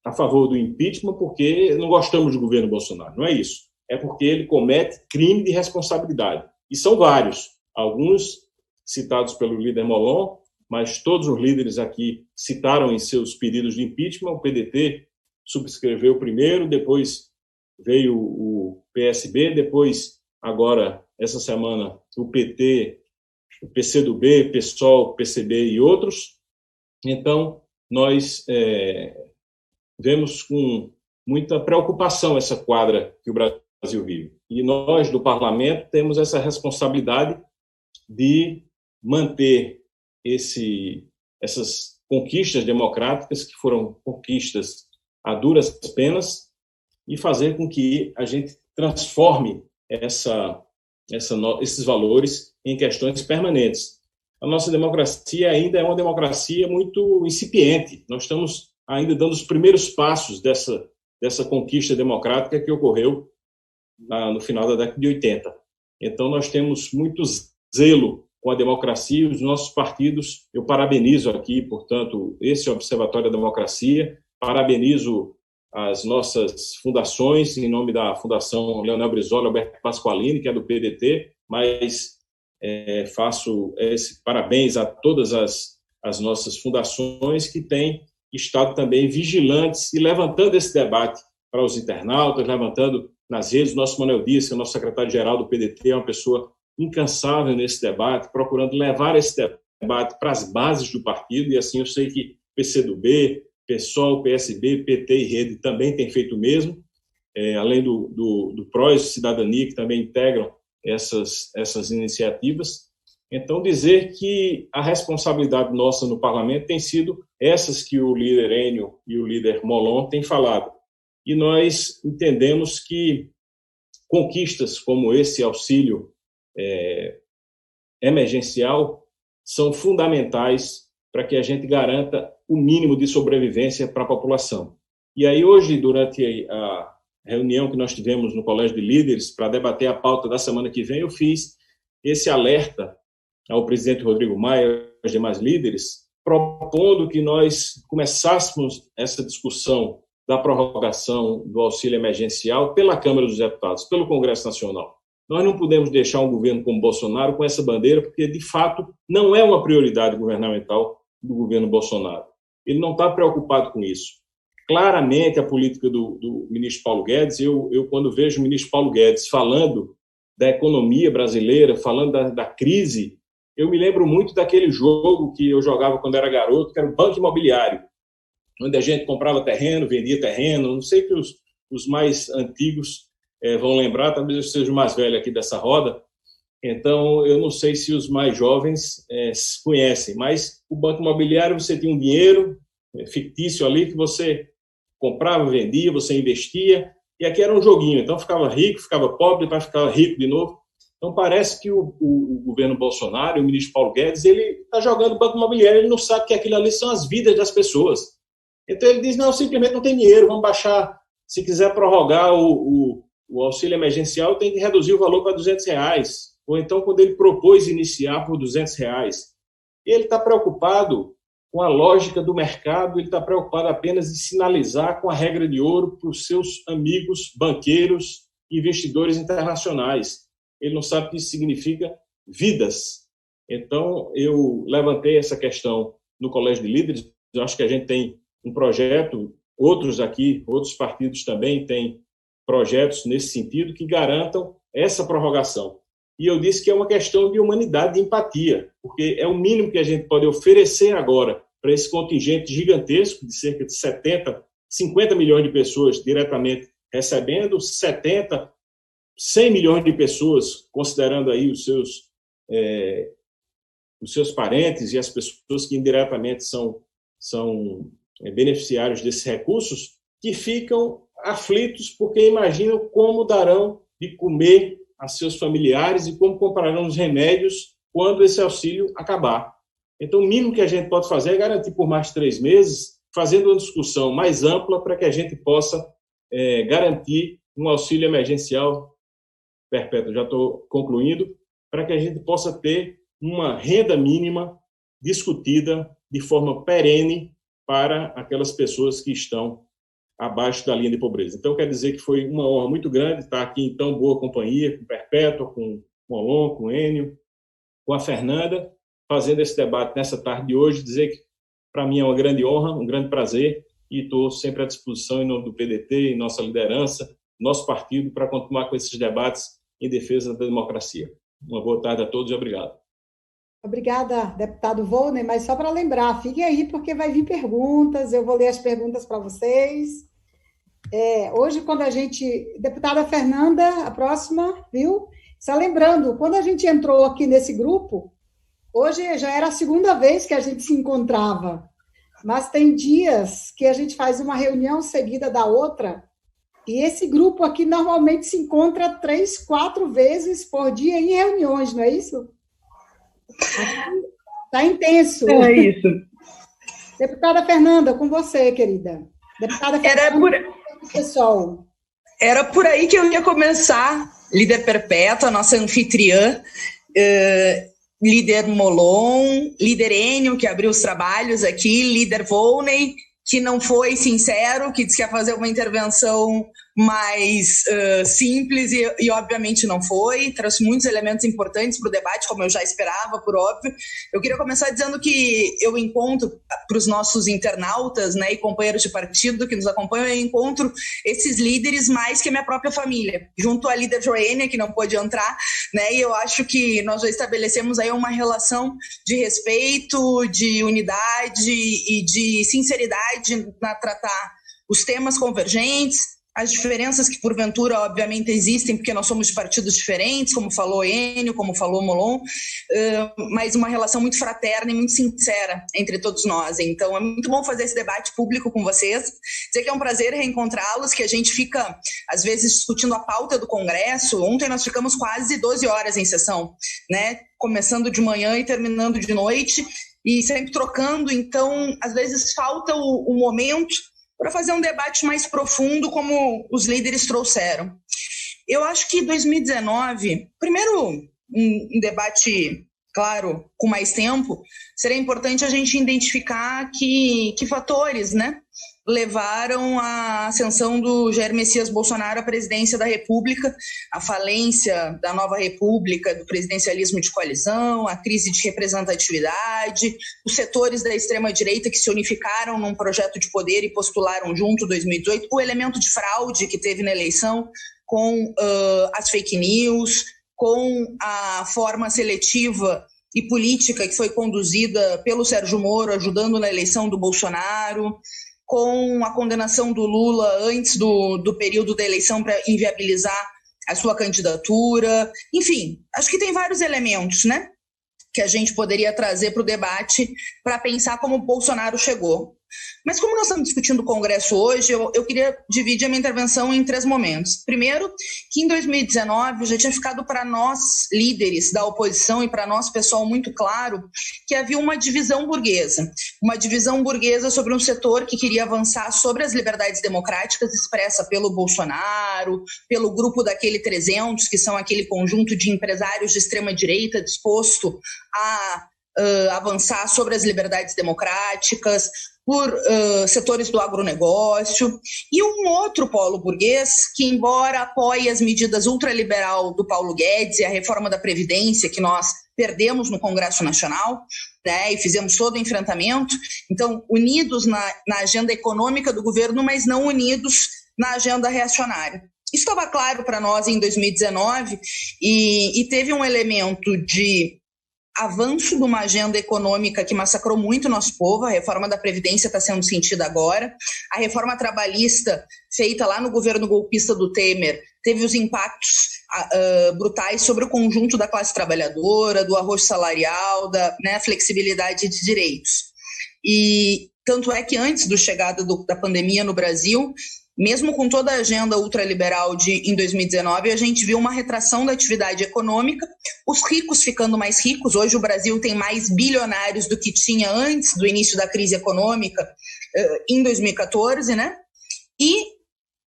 a favor do impeachment porque não gostamos do governo Bolsonaro. Não é isso. É porque ele comete crime de responsabilidade. E são vários. Alguns citados pelo líder Molon, mas todos os líderes aqui citaram em seus pedidos de impeachment. O PDT subscreveu o primeiro, depois veio o PSB, depois, agora, essa semana, o PT, o PCdoB, PSOL, PCB e outros. Então, nós vemos com muita preocupação essa quadra que o Brasil vive. E nós, do parlamento, temos essa responsabilidade de manter essas conquistas democráticas, que foram conquistas a duras penas, e fazer com que a gente transforme esses valores em questões permanentes. A nossa democracia ainda é uma democracia muito incipiente. Nós estamos ainda dando os primeiros passos dessa conquista democrática que ocorreu no final da década de 80. Então, nós temos muito zelo com a democracia, e os nossos partidos. Eu parabenizo aqui, portanto, esse Observatório da Democracia, parabenizo as nossas fundações, em nome da Fundação Leonel Brizola e Alberto Pasqualini, que é do PDT, mas faço esse parabéns a todas as nossas fundações que têm estado também vigilantes e levantando esse debate para os internautas, levantando nas redes. O nosso Manuel Dias, que é o nosso secretário-geral do PDT, é uma pessoa incansável nesse debate, procurando levar esse debate para as bases do partido, e assim eu sei que PCdoB, PSOL, PSB, PT e Rede também têm feito o mesmo, além do PROS, Cidadania, que também integram essas iniciativas. Então, dizer que a responsabilidade nossa no parlamento tem sido essas que o líder Enio e o líder Molon têm falado. E nós entendemos que conquistas como esse auxílio emergencial são fundamentais para que a gente garanta o mínimo de sobrevivência para a população. E aí hoje, durante a reunião que nós tivemos no Colégio de Líderes para debater a pauta da semana que vem, eu fiz esse alerta ao presidente Rodrigo Maia e aos demais líderes, propondo que nós começássemos essa discussão da prorrogação do auxílio emergencial pela Câmara dos Deputados, pelo Congresso Nacional. Nós não podemos deixar um governo como Bolsonaro com essa bandeira, porque, de fato, não é uma prioridade governamental do governo Bolsonaro. Ele não está preocupado com isso. Claramente, a política do ministro Paulo Guedes, eu quando vejo o ministro Paulo Guedes falando da economia brasileira, falando da crise, eu me lembro muito daquele jogo que eu jogava quando era garoto, que era o Banco Imobiliário, onde a gente comprava terreno, vendia terreno. Não sei que os mais antigos vão lembrar, talvez eu seja o mais velho aqui dessa roda, então eu não sei se os mais jovens conhecem, mas o Banco Imobiliário, você tinha um dinheiro fictício ali que você comprava, vendia, você investia, e aqui era um joguinho, então ficava rico, ficava pobre, depois ficava rico de novo. Então parece que o governo Bolsonaro, o ministro Paulo Guedes, ele está jogando Banco Imobiliário, ele não sabe que aquilo ali são as vidas das pessoas. Então ele diz, não, simplesmente não tem dinheiro, vamos baixar, se quiser prorrogar o auxílio emergencial, tem que reduzir o valor para R$200. Ou então, quando ele propôs iniciar por R$200, ele está preocupado com a lógica do mercado, ele está preocupado apenas em sinalizar com a regra de ouro para os seus amigos banqueiros, investidores internacionais. Ele não sabe o que isso significa vidas. Então, eu levantei essa questão no Colégio de Líderes, eu acho que a gente tem um projeto, outros partidos também têm projetos nesse sentido que garantam essa prorrogação. E eu disse que é uma questão de humanidade, de empatia, porque é o mínimo que a gente pode oferecer agora para esse contingente gigantesco de cerca de 50 milhões de pessoas diretamente recebendo, 100 milhões de pessoas, considerando aí os seus parentes e as pessoas que indiretamente são beneficiários desses recursos, que ficam aflitos porque imaginam como darão de comer a seus familiares e como comprarão os remédios quando esse auxílio acabar. Então, o mínimo que a gente pode fazer é garantir por mais 3 meses, fazendo uma discussão mais ampla para que a gente possa garantir um auxílio emergencial perpétuo. Já estou concluindo, para que a gente possa ter uma renda mínima discutida de forma perene para aquelas pessoas que estão abaixo da linha de pobreza. Então, quer dizer que foi uma honra muito grande estar aqui em tão boa companhia, com Perpétua, com o Olon, com o Enio, com a Fernanda, fazendo esse debate nessa tarde de hoje, dizer que para mim é uma grande honra, um grande prazer, e estou sempre à disposição em nome do PDT, em nossa liderança, nosso partido, para continuar com esses debates em defesa da democracia. Uma boa tarde a todos e obrigado. Obrigada, deputado Volney, mas só para lembrar, fiquem aí porque vai vir perguntas, eu vou ler as perguntas para vocês. Hoje, quando a gente... Deputada Fernanda, a próxima, viu? Só lembrando, quando a gente entrou aqui nesse grupo, hoje já era a segunda vez que a gente se encontrava, mas tem dias que a gente faz uma reunião seguida da outra, e esse grupo aqui normalmente se encontra 3, 4 vezes por dia em reuniões, não é isso? Está intenso. É isso. Deputada Fernanda, com você, querida. Deputada Fernanda, pessoal. Era por aí que eu ia começar, líder Perpétua, nossa anfitriã, líder Molon, líder Enio, que abriu os trabalhos aqui, líder Volney, que não foi sincero, que disse que ia fazer uma intervenção mais simples e obviamente não foi, trouxe muitos elementos importantes para o debate, como eu já esperava, por óbvio. Eu queria começar dizendo que eu encontro, para os nossos internautas, né, e companheiros de partido que nos acompanham, eu encontro esses líderes mais que a minha própria família, junto à líder Joênia, que não pôde entrar, né, e eu acho que nós já estabelecemos aí uma relação de respeito, de unidade e de sinceridade na tratar os temas convergentes, as diferenças que, porventura, obviamente existem, porque nós somos de partidos diferentes, como falou Enio, como falou Molon, mas uma relação muito fraterna e muito sincera entre todos nós. Então, é muito bom fazer esse debate público com vocês, dizer que é um prazer reencontrá-los, que a gente fica, às vezes, discutindo a pauta do Congresso. Ontem nós ficamos quase 12 horas em sessão, né? Começando de manhã e terminando de noite, e sempre trocando. Então, às vezes, falta o momento para fazer um debate mais profundo, como os líderes trouxeram. Eu acho que 2019, primeiro, um debate, claro, com mais tempo, seria importante a gente identificar que fatores, né, levaram à ascensão do Jair Messias Bolsonaro à presidência da República, a falência da nova República, do presidencialismo de coalizão, a crise de representatividade, os setores da extrema-direita que se unificaram num projeto de poder e postularam junto em 2018, o elemento de fraude que teve na eleição com as fake news, com a forma seletiva e política que foi conduzida pelo Sérgio Moro, ajudando na eleição do Bolsonaro, com a condenação do Lula antes do período da eleição para inviabilizar a sua candidatura. Enfim, acho que tem vários elementos, né, que a gente poderia trazer para o debate para pensar como o Bolsonaro chegou. Mas como nós estamos discutindo o Congresso hoje, eu queria dividir a minha intervenção em 3 momentos. Primeiro, que em 2019 já tinha ficado para nós, líderes da oposição, e para nós, pessoal, muito claro que havia uma divisão burguesa sobre um setor que queria avançar sobre as liberdades democráticas expressa pelo Bolsonaro, pelo grupo daquele 300, que são aquele conjunto de empresários de extrema-direita disposto a avançar sobre as liberdades democráticas, por setores do agronegócio, e um outro polo burguês que, embora apoie as medidas ultraliberal do Paulo Guedes e a reforma da Previdência que nós perdemos no Congresso Nacional, né, e fizemos todo o enfrentamento, então unidos na agenda econômica do governo, mas não unidos na agenda reacionária. Isso estava claro para nós em 2019 e teve um elemento de avanço de uma agenda econômica que massacrou muito o nosso povo. A reforma da Previdência está sendo sentida agora. A reforma trabalhista, feita lá no governo golpista do Temer, teve os impactos brutais sobre o conjunto da classe trabalhadora, do arrojo salarial, da flexibilidade de direitos. E tanto é que antes da chegada da pandemia no Brasil, mesmo com toda a agenda ultraliberal em 2019, a gente viu uma retração da atividade econômica, os ricos ficando mais ricos. Hoje o Brasil tem mais bilionários do que tinha antes do início da crise econômica, em 2014, né? E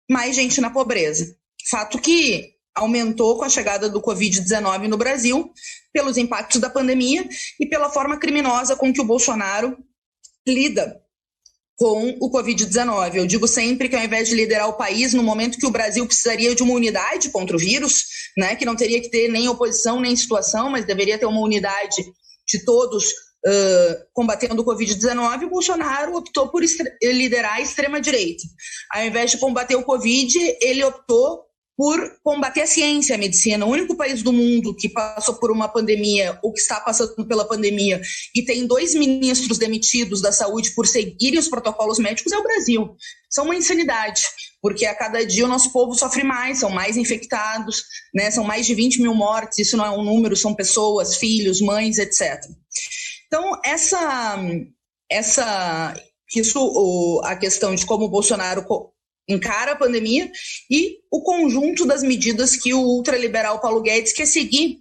mais gente na pobreza. Fato que aumentou com a chegada do Covid-19 no Brasil, pelos impactos da pandemia e pela forma criminosa com que o Bolsonaro lida com o Covid-19. Eu digo sempre que, ao invés de liderar o país no momento que o Brasil precisaria de uma unidade contra o vírus, né, que não teria que ter nem oposição nem situação, mas deveria ter uma unidade de todos combatendo o Covid-19, o Bolsonaro optou por liderar a extrema-direita. Ao invés de combater o Covid, ele optou por combater a ciência, a medicina. O único país do mundo que passou por uma pandemia, ou que está passando pela pandemia, e tem 2 ministros demitidos da saúde por seguirem os protocolos médicos, é o Brasil. Isso é uma insanidade, porque a cada dia o nosso povo sofre mais, são mais infectados, né? São mais de 20 mil mortes, isso não é um número, são pessoas, filhos, mães, etc. Então, a questão de como o Bolsonaro encara a pandemia e o conjunto das medidas que o ultraliberal Paulo Guedes quer seguir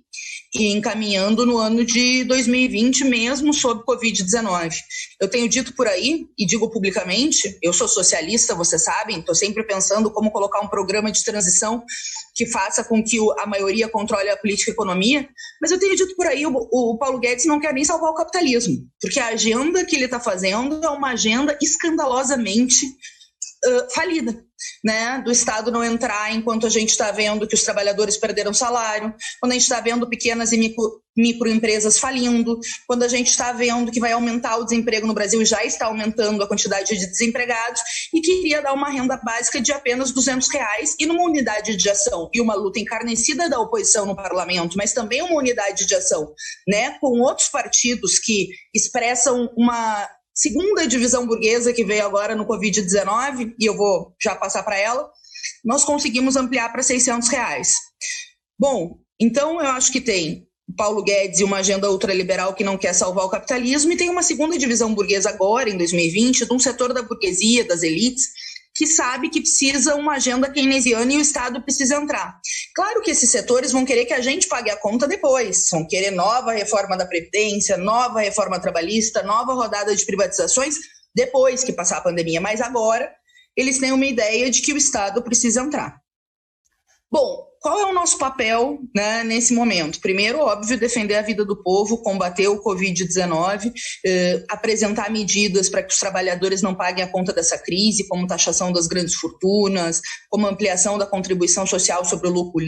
e encaminhando no ano de 2020, mesmo sob Covid-19. Eu tenho dito por aí, e digo publicamente, eu sou socialista, vocês sabem, estou sempre pensando como colocar um programa de transição que faça com que a maioria controle a política e a economia, mas eu tenho dito por aí, o Paulo Guedes não quer nem salvar o capitalismo, porque a agenda que ele está fazendo é uma agenda escandalosamente falida, né? Do Estado não entrar enquanto a gente está vendo que os trabalhadores perderam salário, quando a gente está vendo pequenas e microempresas falindo, quando a gente está vendo que vai aumentar o desemprego no Brasil e já está aumentando a quantidade de desempregados, e queria dar uma renda básica de apenas R$200 e numa unidade de ação e uma luta encarnecida da oposição no parlamento, mas também uma unidade de ação, né? Com outros partidos que expressam uma segunda divisão burguesa que veio agora no Covid-19, e eu vou já passar para ela, nós conseguimos ampliar para R$600. Bom, então eu acho que tem Paulo Guedes e uma agenda ultraliberal que não quer salvar o capitalismo, e tem uma segunda divisão burguesa agora, em 2020, de um setor da burguesia, das elites, que sabe que precisa uma agenda keynesiana e o Estado precisa entrar. Claro que esses setores vão querer que a gente pague a conta depois, vão querer nova reforma da Previdência, nova reforma trabalhista, nova rodada de privatizações depois que passar a pandemia, mas agora eles têm uma ideia de que o Estado precisa entrar. Bom, qual é o nosso papel, né, nesse momento? Primeiro, óbvio, defender a vida do povo, combater o Covid-19, apresentar medidas para que os trabalhadores não paguem a conta dessa crise, como taxação das grandes fortunas, como ampliação da contribuição social sobre o lucro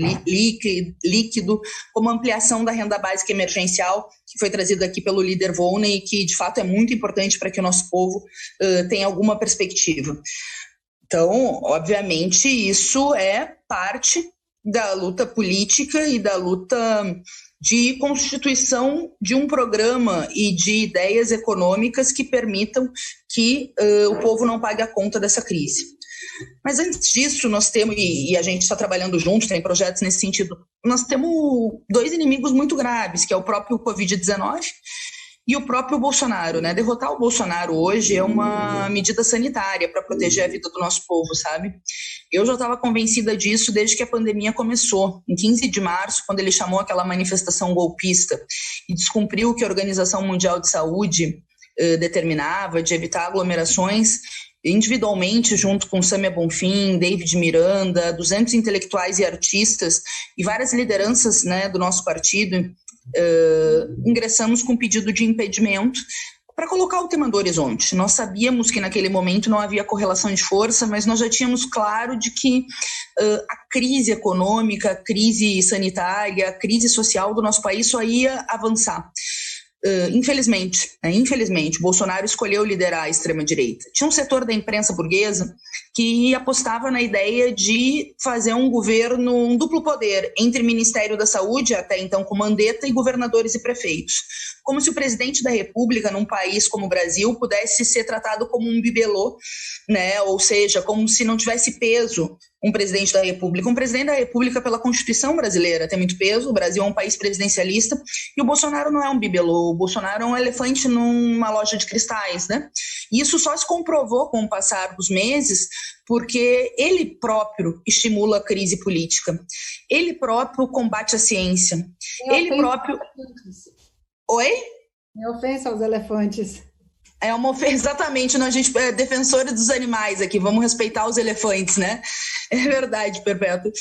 líquido, como ampliação da renda básica emergencial, que foi trazida aqui pelo líder Volney, e que, de fato, é muito importante para que o nosso povo tenha alguma perspectiva. Então, obviamente, isso é parte da luta política e da luta de constituição de um programa e de ideias econômicas que permitam que o povo não pague a conta dessa crise. Mas antes disso, nós temos, e a gente está trabalhando junto, tem projetos nesse sentido, nós temos dois inimigos muito graves, que é o próprio Covid-19 e o próprio Bolsonaro, né? Derrotar o Bolsonaro hoje é uma medida sanitária para proteger a vida do nosso povo, sabe? Eu já estava convencida disso desde que a pandemia começou. Em 15 de março, quando ele chamou aquela manifestação golpista e descumpriu o que a Organização Mundial de Saúde determinava, de evitar aglomerações, individualmente, junto com Sâmia Bonfim, David Miranda, 200 intelectuais e artistas e várias lideranças, né, do nosso partido, ingressamos com pedido de impedimento para colocar o tema do horizonte. Nós sabíamos que naquele momento não havia correlação de força, mas nós já tínhamos claro de que a crise econômica, a crise sanitária, a crise social do nosso país só ia avançar. Infelizmente, Bolsonaro escolheu liderar a extrema-direita. Tinha um setor da imprensa burguesa que apostava na ideia de fazer um governo, um duplo poder entre Ministério da Saúde, até então com Mandetta, e governadores e prefeitos. Como se o presidente da República, num país como o Brasil, pudesse ser tratado como um bibelô, né? Ou seja, como se não tivesse peso um presidente da República. Um presidente da República, pela Constituição brasileira, tem muito peso. O Brasil é um país presidencialista e o Bolsonaro não é um bibelô. O Bolsonaro é um elefante numa loja de cristais, né? E isso só se comprovou com o passar dos meses, porque ele próprio estimula a crise política. Ele próprio combate a ciência. Ele próprio... Oi? É ofensa aos elefantes. É uma ofensa, exatamente, a gente é defensora dos animais aqui, vamos respeitar os elefantes, né? É verdade, Perpétua.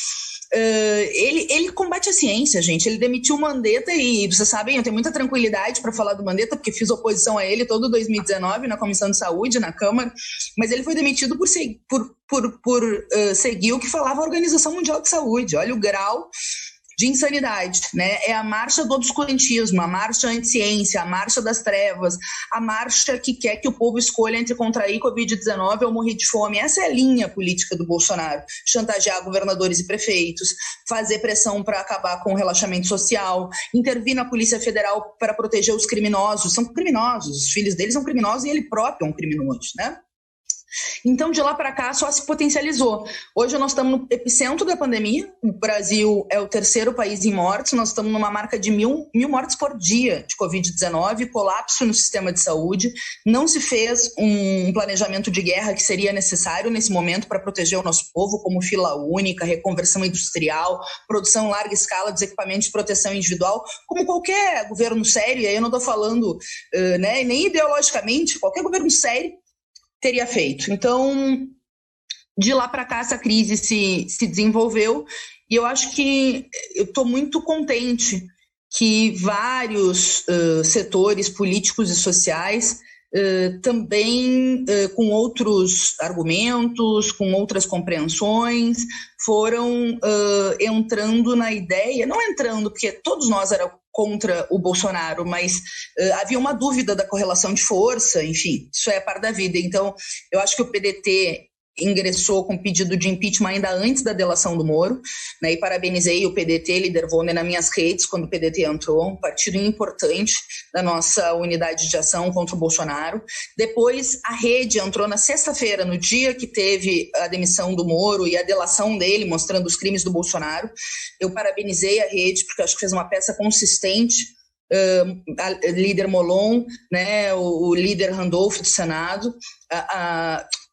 Ele combate a ciência, gente. Ele demitiu o Mandetta e, vocês sabem, eu tenho muita tranquilidade para falar do Mandetta, porque fiz oposição a ele todo 2019 na Comissão de Saúde, na Câmara, mas ele foi demitido por seguir o que falava a Organização Mundial de Saúde. Olha o grau de insanidade, né? É a marcha do obscurantismo, a marcha anti-ciência, a marcha das trevas, a marcha que quer que o povo escolha entre contrair Covid-19 ou morrer de fome. Essa é a linha política do Bolsonaro. Chantagear governadores e prefeitos, fazer pressão para acabar com o relaxamento social, intervir na Polícia Federal para proteger os criminosos. São criminosos, os filhos deles são criminosos e ele próprio é um criminoso, né? Então, de lá para cá, só se potencializou. Hoje nós estamos no epicentro da pandemia, o Brasil é o terceiro país em mortes, nós estamos numa marca de mil mortes por dia de Covid-19, colapso no sistema de saúde, não se fez um planejamento de guerra que seria necessário nesse momento para proteger o nosso povo, como fila única, reconversão industrial, produção em larga escala dos equipamentos de proteção individual, como qualquer governo sério, e aí eu não estou falando nem ideologicamente, qualquer governo sério teria feito. Então, de lá para cá, essa crise se desenvolveu e eu acho que eu estou muito contente que vários setores políticos e sociais também com outros argumentos, com outras compreensões, foram entrando na ideia, não entrando, porque todos nós éramos contra o Bolsonaro, mas havia uma dúvida da correlação de força, enfim, isso é a par da vida. Então, eu acho que o PDT ingressou com pedido de impeachment ainda antes da delação do Moro, né, e parabenizei o PDT, líder Volney, nas minhas redes, quando o PDT entrou, um partido importante da nossa unidade de ação contra o Bolsonaro. Depois, a Rede entrou na sexta-feira, no dia que teve a demissão do Moro e a delação dele, mostrando os crimes do Bolsonaro. Eu parabenizei a Rede, porque acho que fez uma peça consistente, a líder Molon, né, o líder Randolph do Senado,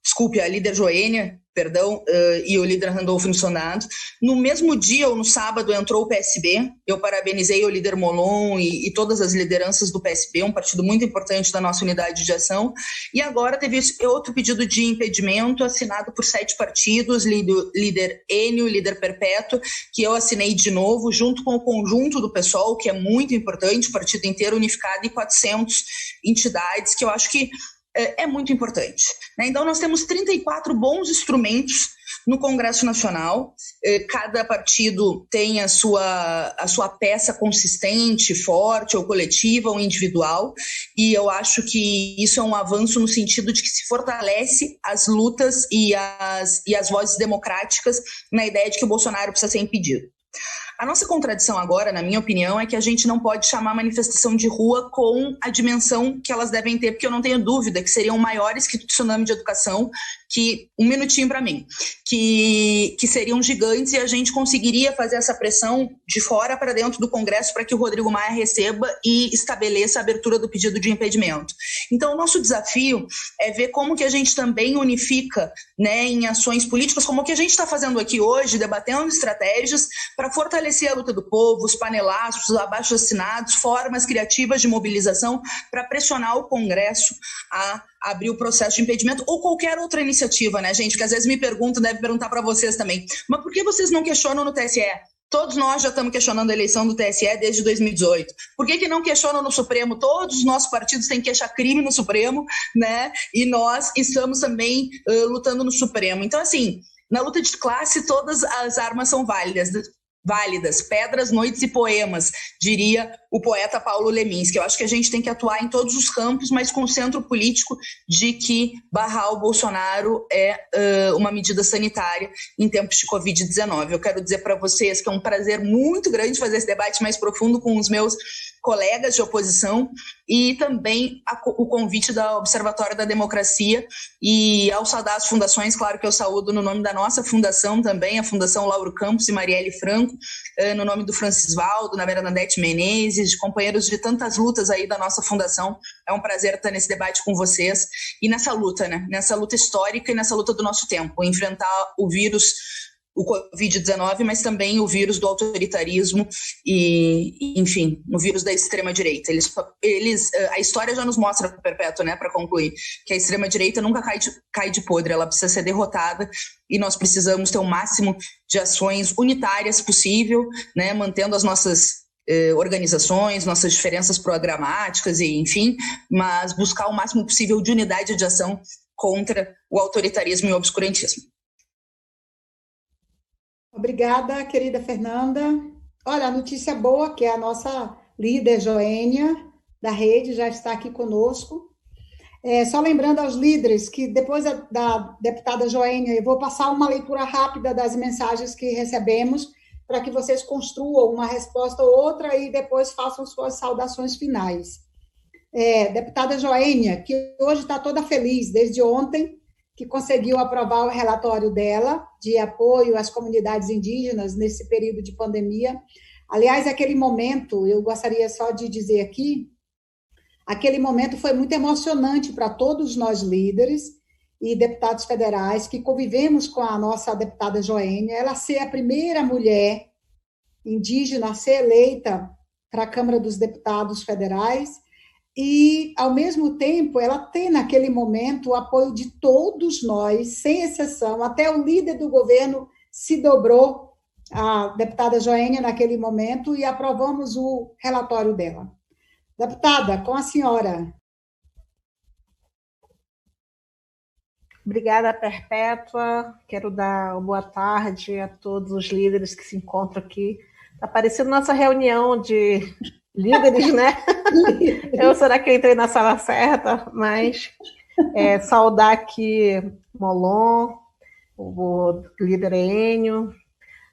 desculpe, a líder Joênia, perdão, e o líder Randolph no Senado. No mesmo dia, ou no sábado, entrou o PSB. Eu parabenizei o líder Molon e todas as lideranças do PSB, um partido muito importante da nossa unidade de ação. E agora teve outro pedido de impedimento assinado por 7 partidos, líder Enio, líder Perpétuo, que eu assinei de novo, junto com o conjunto do PSOL, que é muito importante, o partido inteiro unificado, e 400 entidades, que eu acho que é muito importante, né? Então, nós temos 34 bons instrumentos no Congresso Nacional. Cada partido tem a sua peça consistente, forte, ou coletiva, ou individual, e eu acho que isso é um avanço no sentido de que se fortalece as lutas e as vozes democráticas na ideia de que o Bolsonaro precisa ser impedido. A nossa contradição agora, na minha opinião, é que a gente não pode chamar a manifestação de rua com a dimensão que elas devem ter, porque eu não tenho dúvida que seriam maiores que o tsunami de educação, que, um minutinho para mim, que seriam gigantes, e a gente conseguiria fazer essa pressão de fora para dentro do Congresso para que o Rodrigo Maia receba e estabeleça a abertura do pedido de impedimento. Então, o nosso desafio é ver como que a gente também unifica, né, em ações políticas, como o que a gente está fazendo aqui hoje, debatendo estratégias para fortalecer a luta do povo, os panelaços, os abaixo-assinados, formas criativas de mobilização para pressionar o Congresso a abrir o processo de impedimento, ou qualquer outra iniciativa, né, gente? Que às vezes me perguntam, deve perguntar para vocês também, mas por que vocês não questionam no TSE? Todos nós já estamos questionando a eleição do TSE desde 2018. Por que não questionam no Supremo? Todos os nossos partidos têm que achar crime no Supremo, né? E nós estamos também lutando no Supremo. Então, assim, na luta de classe, todas as armas são válidas, pedras, noites e poemas, diria o poeta Paulo Leminski. Eu acho que a gente tem que atuar em todos os campos, mas com o centro político de que barrar o Bolsonaro é uma medida sanitária em tempos de Covid-19. Eu quero dizer para vocês que é um prazer muito grande fazer esse debate mais profundo com os meus colegas de oposição, e também o convite da Observatório da Democracia, e ao saudar as fundações, claro que eu saúdo no nome da nossa fundação também, a Fundação Lauro Campos e Marielle Franco, no nome do Francisvaldo, na Bernadette Menezes, de companheiros de tantas lutas aí da nossa fundação. É um prazer estar nesse debate com vocês e nessa luta, né? Nessa luta histórica e nessa luta do nosso tempo, enfrentar o vírus, o Covid-19, mas também o vírus do autoritarismo e, enfim, o vírus da extrema-direita. A história já nos mostra, Perpétuo, né, para concluir, que a extrema-direita nunca cai de podre, ela precisa ser derrotada, e nós precisamos ter o máximo de ações unitárias possível, né, mantendo as nossas organizações, nossas diferenças programáticas, e enfim, mas buscar o máximo possível de unidade de ação contra o autoritarismo e o obscurantismo. Obrigada, querida Fernanda. Olha, a notícia boa que a nossa líder Joênia, da Rede, já está aqui conosco. Só lembrando aos líderes que depois da deputada Joênia, eu vou passar uma leitura rápida das mensagens que recebemos para que vocês construam uma resposta ou outra e depois façam suas saudações finais. Deputada Joênia, que hoje está toda feliz, desde ontem, que conseguiu aprovar o relatório dela de apoio às comunidades indígenas nesse período de pandemia. Aliás, aquele momento, eu gostaria só de dizer aqui, aquele momento foi muito emocionante para todos nós líderes e deputados federais que convivemos com a nossa deputada Joênia, ela ser a primeira mulher indígena a ser eleita para a Câmara dos Deputados Federais, e, ao mesmo tempo, ela tem, naquele momento, o apoio de todos nós, sem exceção. Até o líder do governo se dobrou à deputada Joênia naquele momento e aprovamos o relatório dela. Deputada, com a senhora. Obrigada, Perpétua. Quero dar uma boa tarde a todos os líderes que se encontram aqui. Está parecendo nossa reunião de líderes, né? Será que eu entrei na sala certa? Mas saudar aqui Molon, o líder Enio,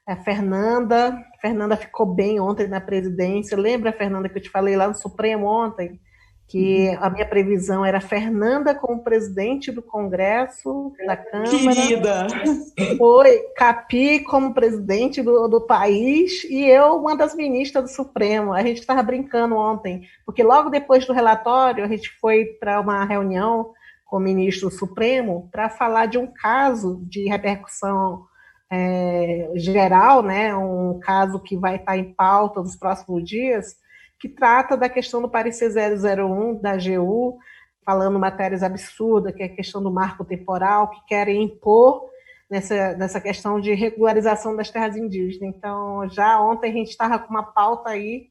a Fernanda. Fernanda ficou bem ontem na presidência. Lembra, Fernanda, que eu te falei lá no Supremo ontem? Que a minha previsão era Fernanda como presidente do Congresso, da Câmara. Querida! Foi Capi como presidente do país e eu, uma das ministras do Supremo. A gente estava brincando ontem, porque logo depois do relatório, a gente foi para uma reunião com o ministro do Supremo para falar de um caso de repercussão geral, né? Um caso que vai estar em pauta nos próximos dias, que trata da questão do parecer 001 da AGU, falando matérias absurdas, que é a questão do marco temporal, que querem impor nessa questão de regularização das terras indígenas. Então, já ontem a gente estava com uma pauta aí,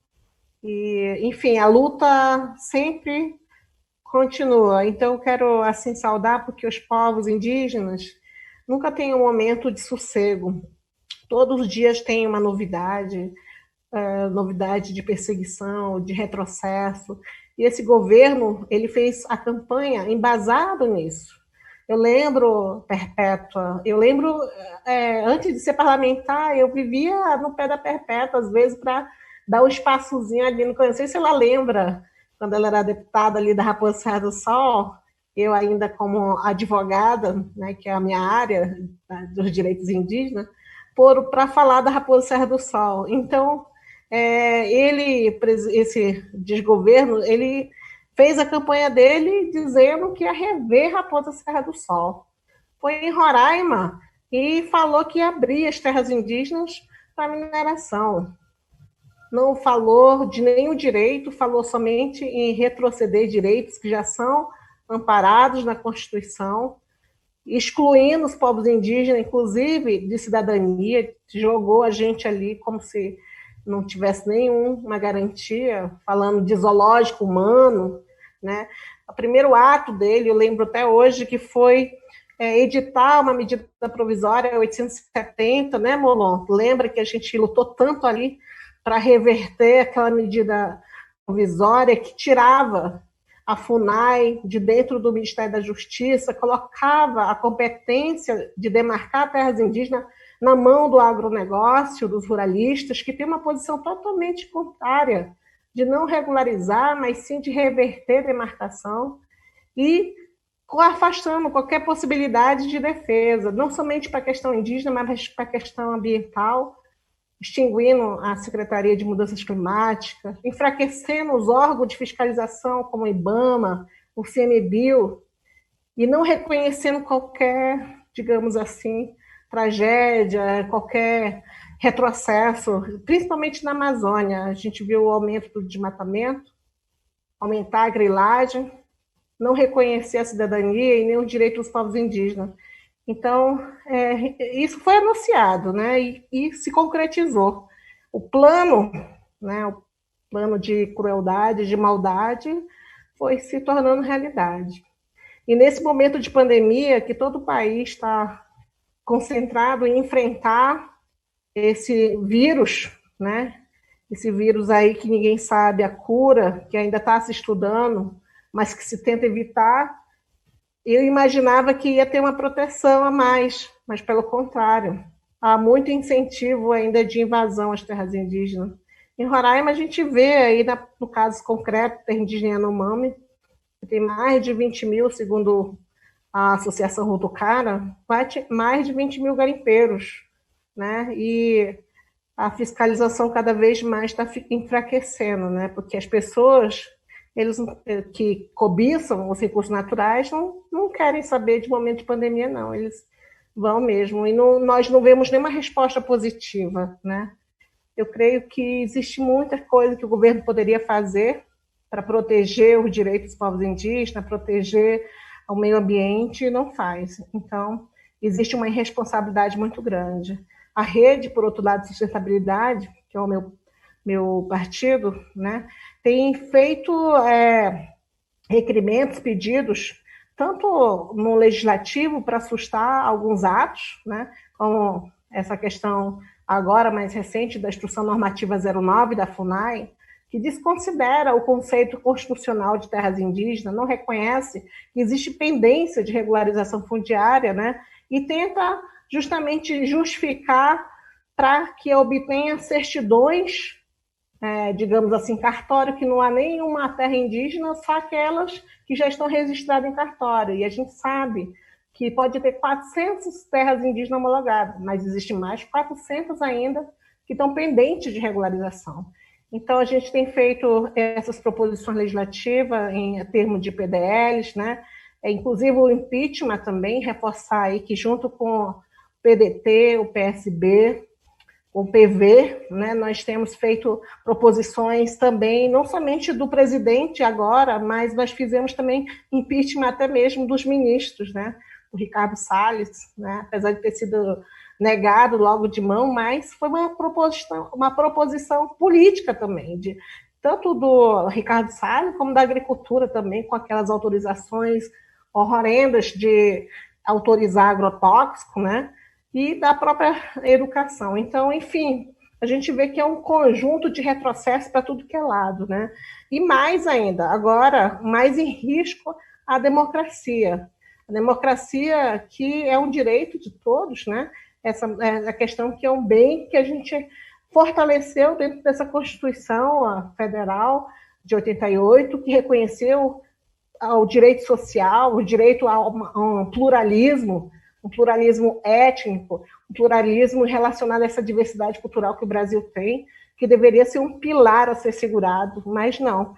e, enfim, a luta sempre continua. Então, eu quero, assim, saudar, porque os povos indígenas nunca têm um momento de sossego. Todos os dias tem uma novidade, novidade de perseguição, de retrocesso, e esse governo, ele fez a campanha embasado nisso. Eu lembro, Perpétua, antes de ser parlamentar, eu vivia no pé da Perpétua, às vezes, para dar um espaçozinho ali, não sei se ela lembra, quando ela era deputada ali da Raposa Serra do Sol, eu ainda como advogada, né, que é a minha área dos direitos indígenas, para falar da Raposa Serra do Sol. Então, esse desgoverno, ele fez a campanha dele dizendo que ia rever Raposa Serra do Sol. Foi em Roraima e falou que ia abrir as terras indígenas para mineração. Não falou de nenhum direito, falou somente em retroceder direitos que já são amparados na Constituição, excluindo os povos indígenas, inclusive de cidadania, jogou a gente ali como se não tivesse nenhuma garantia, falando de zoológico humano, né? O primeiro ato dele, eu lembro até hoje, que foi editar uma medida provisória 870, né, Molon? Lembra que a gente lutou tanto ali para reverter aquela medida provisória que tirava a FUNAI de dentro do Ministério da Justiça, colocava a competência de demarcar terras indígenas na mão do agronegócio, dos ruralistas, que tem uma posição totalmente contrária, de não regularizar, mas sim de reverter a demarcação e afastando qualquer possibilidade de defesa, não somente para a questão indígena, mas para a questão ambiental, extinguindo a Secretaria de Mudanças Climáticas, enfraquecendo os órgãos de fiscalização, como o IBAMA, o CMBio, e não reconhecendo qualquer, digamos assim, tragédia, qualquer retrocesso, principalmente na Amazônia. A gente viu o aumento do desmatamento, aumentar a grilagem, não reconhecer a cidadania e nem os direitos dos povos indígenas. Então, isso foi anunciado, né, e se concretizou. O plano, né, o plano de crueldade, de maldade, foi se tornando realidade. E nesse momento de pandemia, que todo o país está concentrado em enfrentar esse vírus, né, esse vírus aí que ninguém sabe a cura, que ainda está se estudando, mas que se tenta evitar, eu imaginava que ia ter uma proteção a mais, mas pelo contrário, há muito incentivo ainda de invasão às terras indígenas. Em Roraima, a gente vê aí, no caso concreto, terra indígena Yanomami, que tem mais de 20 mil, segundo a Associação Rutucara, mais de 20 mil garimpeiros, né? E a fiscalização cada vez mais está enfraquecendo, né? Porque as pessoas, eles que cobiçam os recursos naturais, não querem saber de momento de pandemia, não. Eles vão mesmo. E nós não vemos nenhuma resposta positiva, né? Eu creio que existe muita coisa que o governo poderia fazer para proteger os direitos dos povos indígenas, meu ao meio ambiente, e não faz. Então, existe uma irresponsabilidade muito grande. A rede, por outro lado, de sustentabilidade, que é o meu partido, né, tem feito requerimentos, pedidos, tanto no legislativo para assustar alguns atos, né, como essa questão agora mais recente da Instrução Normativa 09 da FUNAI, que desconsidera o conceito constitucional de terras indígenas, não reconhece que existe pendência de regularização fundiária, né, e tenta justamente justificar para que obtenha certidões, digamos assim, cartório, que não há nenhuma terra indígena, só aquelas que já estão registradas em cartório. E a gente sabe que pode ter 400 terras indígenas homologadas, mas existe mais 400 ainda que estão pendentes de regularização. Então, a gente tem feito essas proposições legislativas em termos de PDLs, né? Inclusive o impeachment também, reforçar aí que junto com o PDT, o PSB, o PV, né, nós temos feito proposições também, não somente do presidente agora, mas nós fizemos também impeachment até mesmo dos ministros, né? O Ricardo Salles, né, apesar de ter sido negado logo de mão, mas foi uma proposição política também, tanto do Ricardo Salles como da agricultura também, com aquelas autorizações horrendas de autorizar agrotóxico, né, e da própria educação. Então, enfim, a gente vê que é um conjunto de retrocesso para tudo que é lado, né? E mais ainda, agora, mais em risco, a democracia. A democracia que é um direito de todos, né? Essa é a questão que é um bem que a gente fortaleceu dentro dessa Constituição Federal de 88, que reconheceu o direito social, o direito a um pluralismo étnico, um pluralismo relacionado a essa diversidade cultural que o Brasil tem, que deveria ser um pilar a ser segurado, mas não,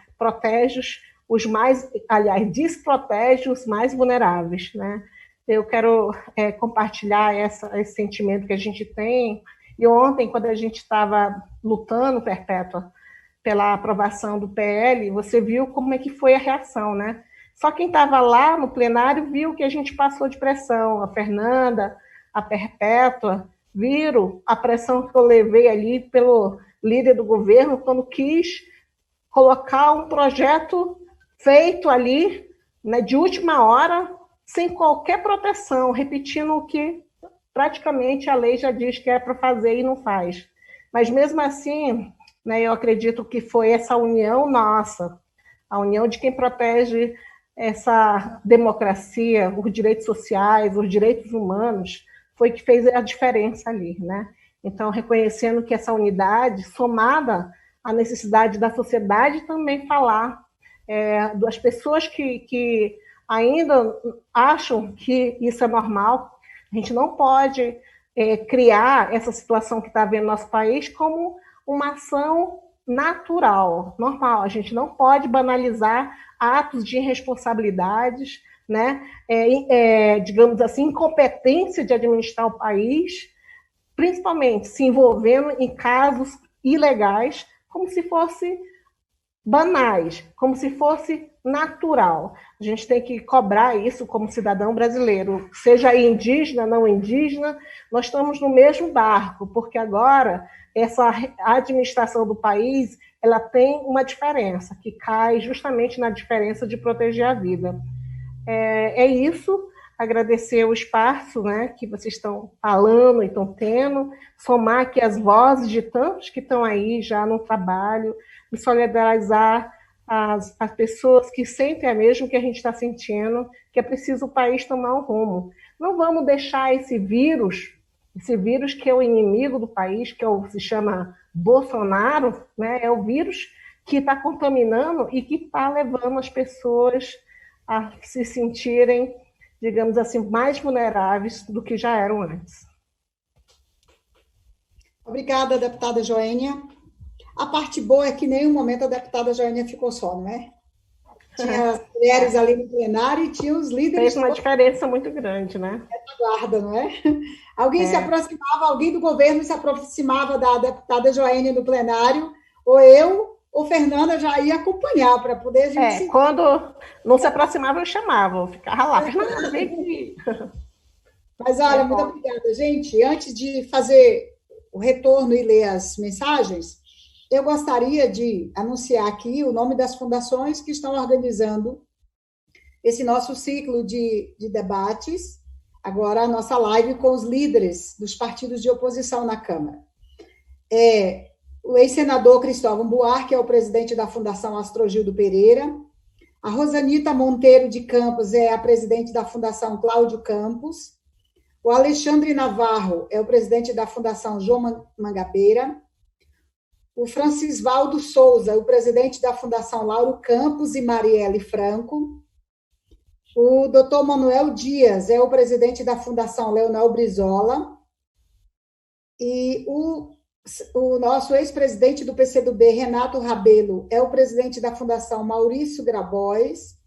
desprotege os mais vulneráveis, né? Eu quero compartilhar esse sentimento que a gente tem, e ontem, quando a gente estava lutando, Perpétua, pela aprovação do PL, você viu como é que foi a reação, né? Só quem estava lá no plenário viu que a gente passou de pressão. A Fernanda, a Perpétua, viram a pressão que eu levei ali pelo líder do governo quando quis colocar um projeto feito ali, né, de última hora, sem qualquer proteção, repetindo o que praticamente a lei já diz que é para fazer e não faz. Mas mesmo assim, né, eu acredito que foi essa união nossa, a união de quem protege essa democracia, os direitos sociais, os direitos humanos, foi que fez a diferença ali, né? Então, reconhecendo que essa unidade, somada à necessidade da sociedade também falar, das pessoas que ainda acham que isso é normal, a gente não pode criar essa situação que está havendo no nosso país como uma ação natural, normal. A gente não pode banalizar atos de irresponsabilidades, né? Digamos assim, incompetência de administrar o país, principalmente se envolvendo em casos ilegais, como se fosse banais, como se fosse natural. A gente tem que cobrar isso como cidadão brasileiro, seja indígena, não indígena, nós estamos no mesmo barco, porque agora essa administração do país, ela tem uma diferença, que cai justamente na diferença de proteger a vida. É isso, agradecer o espaço, né, que vocês estão falando e estão tendo, somar aqui as vozes de tantos que estão aí já no trabalho, e solidarizar as pessoas que sentem o mesmo que a gente está sentindo, que é preciso o país tomar um rumo. Não vamos deixar esse vírus que é o inimigo do país, que se chama Bolsonaro, né, é o vírus que está contaminando e que está levando as pessoas a se sentirem, digamos assim, mais vulneráveis do que já eram antes. Obrigada, deputada Joênia. A parte boa é que em nenhum momento a deputada Joênia ficou só, não é? Tinha as mulheres ali no plenário e tinha os líderes... Fez uma diferença muito grande, né? Guarda, não é? Alguém se aproximava, alguém do governo se aproximava da deputada Joênia no plenário, ou eu, ou Fernanda já ia acompanhar para poder... A gente quando não se aproximava, eu chamava, eu ficava lá. Fernanda, vem aqui. Mas, olha, muito obrigada. Gente, antes de fazer o retorno e ler as mensagens, eu gostaria de anunciar aqui o nome das fundações que estão organizando esse nosso ciclo de debates, agora a nossa live com os líderes dos partidos de oposição na Câmara. O ex-senador Cristóvão Buarque, que é o presidente da Fundação Astrogildo Pereira, a Rosanita Monteiro de Campos é a presidente da Fundação Cláudio Campos, O Alexandre Navarro é o presidente da Fundação João Mangabeira. O Francisvaldo Souza, o presidente da Fundação Lauro Campos e Marielle Franco. O doutor Manuel Dias é o presidente da Fundação Leonel Brizola. E o nosso ex-presidente do PCdoB, Renato Rabelo, é o presidente da Fundação Maurício Grabois.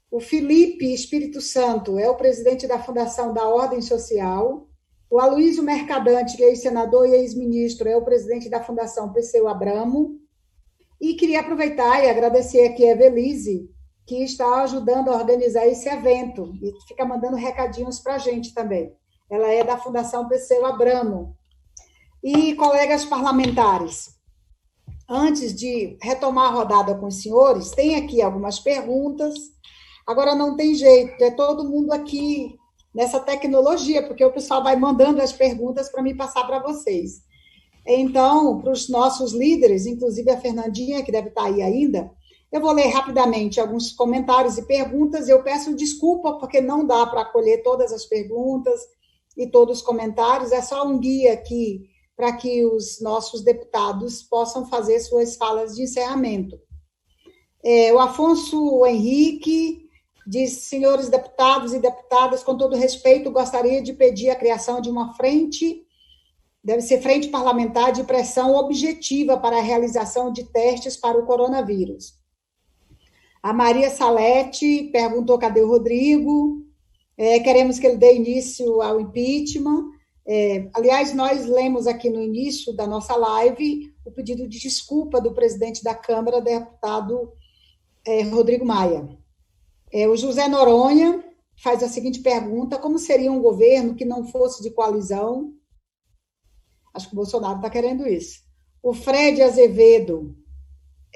O Felipe Espírito Santo é o presidente da Fundação da Ordem Social. O Aloysio Mercadante, que é ex-senador e ex-ministro, é o presidente da Fundação Perseu Abramo. E queria aproveitar e agradecer aqui a Evelise, que está ajudando a organizar esse evento e fica mandando recadinhos para a gente também. Ela é da Fundação Perseu Abramo. E colegas parlamentares, antes de retomar a rodada com os senhores, tem aqui algumas perguntas. Agora não tem jeito, é todo mundo aqui nessa tecnologia, porque o pessoal vai mandando as perguntas para me passar para vocês. Então, para os nossos líderes, inclusive a Fernandinha, que deve estar aí ainda, eu vou ler rapidamente alguns comentários e perguntas. Eu peço desculpa, porque não dá para acolher todas as perguntas e todos os comentários, é só um guia aqui para que os nossos deputados possam fazer suas falas de encerramento. O Afonso Henrique diz: senhores deputados e deputadas, com todo respeito, gostaria de pedir a criação de uma frente, deve ser frente parlamentar de pressão objetiva para a realização de testes para o coronavírus. A Maria Salete perguntou: cadê o Rodrigo? Queremos que ele dê início ao impeachment. Aliás, nós lemos aqui no início da nossa live o pedido de desculpa do presidente da Câmara, deputado Rodrigo Maia. O José Noronha faz a seguinte pergunta: como seria um governo que não fosse de coalizão? Acho que o Bolsonaro está querendo isso. O Fred Azevedo,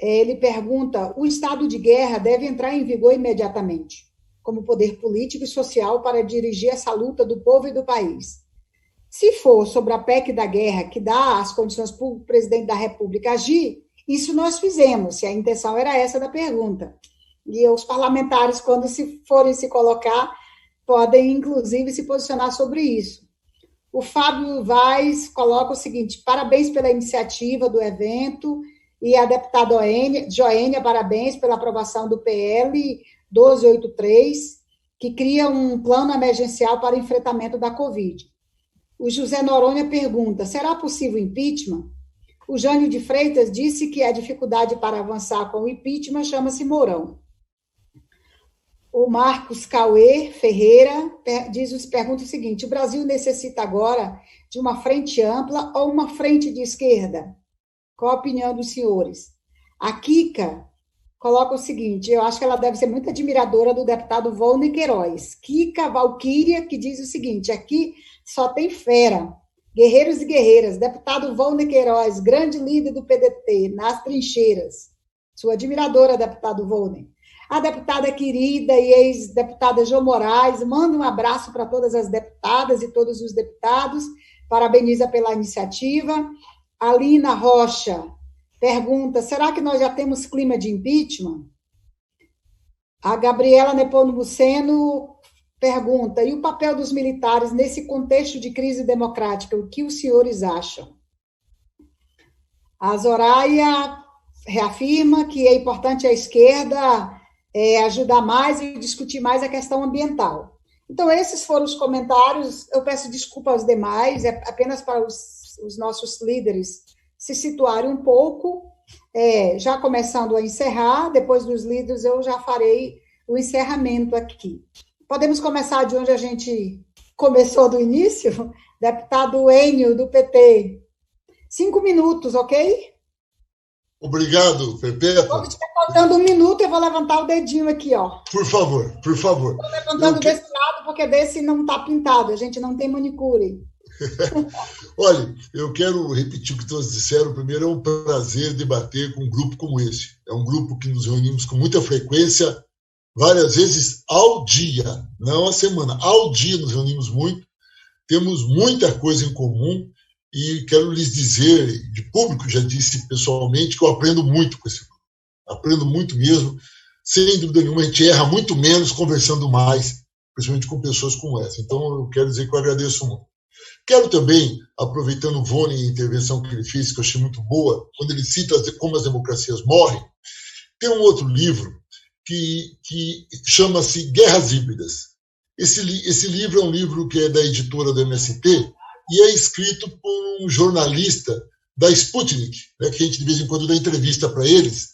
ele pergunta: o estado de guerra deve entrar em vigor imediatamente, como poder político e social para dirigir essa luta do povo e do país. Se for sobre a PEC da guerra, que dá as condições para o presidente da República agir, isso nós fizemos, se a intenção era essa da pergunta. E os parlamentares, quando forem se colocar, podem, inclusive, se posicionar sobre isso. O Fábio Vaz coloca o seguinte: parabéns pela iniciativa do evento, e a deputada Joênia, parabéns pela aprovação do PL 1283, que cria um plano emergencial para o enfrentamento da Covid. O José Noronha pergunta: será possível impeachment? O Jânio de Freitas disse que a dificuldade para avançar com o impeachment chama-se O Marcos Cauê Ferreira pergunta o seguinte: o Brasil necessita agora de uma frente ampla ou uma frente de esquerda? Qual a opinião dos senhores? A Kika coloca o seguinte: eu acho que ela deve ser muito admiradora do deputado Volney Queiroz. Kika Valquíria, que diz o seguinte: aqui só tem fera, guerreiros e guerreiras. Deputado Volney Queiroz, grande líder do PDT, nas trincheiras. Sua admiradora, deputado Volney. A deputada querida e ex-deputada Jo Moraes manda um abraço para todas as deputadas e todos os deputados, parabeniza pela iniciativa. A Lina Rocha pergunta: será que nós já temos clima de impeachment? A Gabriela Nepomuceno pergunta: e o papel dos militares nesse contexto de crise democrática? O que os senhores acham? A Zoraia reafirma que é importante a esquerda ajudar mais e discutir mais a questão ambiental. Então, esses foram os comentários. Eu peço desculpa aos demais, é apenas para os nossos líderes se situarem um pouco, já começando a encerrar. Depois dos líderes, eu já farei o encerramento aqui. Podemos começar de onde a gente começou do início? Deputado Enio, do PT. 5 minutos, ok? Obrigado, Perpétua. Quando estiver faltando 1 minuto, eu vou levantar o dedinho aqui, ó. Por favor, por favor. Estou levantando desse lado, porque desse não está pintado, a gente não tem manicure. Olha, eu quero repetir o que todos disseram. Primeiro, é um prazer debater com um grupo como esse. É um grupo que nos reunimos com muita frequência, várias vezes ao dia, não a semana. Ao dia nos reunimos muito, temos muita coisa em comum e quero lhes dizer, de público, já disse pessoalmente, que eu aprendo muito com esse grupo. Aprendo muito mesmo. Sem dúvida nenhuma, a gente erra muito menos conversando mais. principalmente com pessoas como essa. Então, eu quero dizer que eu agradeço muito. Quero também, aproveitando o Vone e a intervenção que ele fez, que eu achei muito boa, quando ele cita como as democracias morrem, tem um outro livro que chama-se Guerras Híbridas. Esse livro é um livro que é da editora do MST e é escrito por um jornalista da Sputnik, né, que a gente de vez em quando dá entrevista para eles.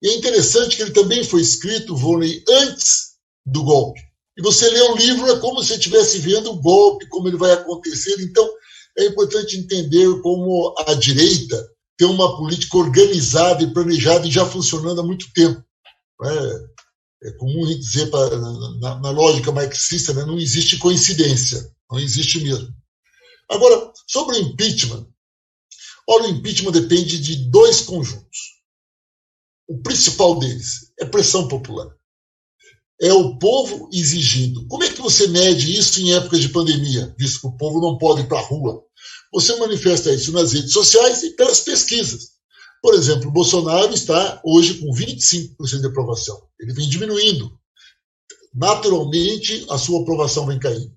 E é interessante que ele também foi escrito, Vone, antes do golpe. E você lê o livro, é como se estivesse vendo o golpe, como ele vai acontecer. Então, é importante entender como a direita tem uma política organizada e planejada e já funcionando há muito tempo. É comum dizer, na lógica marxista, né, não existe coincidência, não existe mesmo. Agora, sobre o impeachment, olha, o impeachment depende de dois conjuntos. O principal deles é pressão popular. É o povo exigindo. Como é que você mede isso em época de pandemia, visto que o povo não pode ir para a rua? Você manifesta isso nas redes sociais e pelas pesquisas. Por exemplo, o Bolsonaro está hoje com 25% de aprovação. Ele vem diminuindo. Naturalmente, a sua aprovação vem caindo.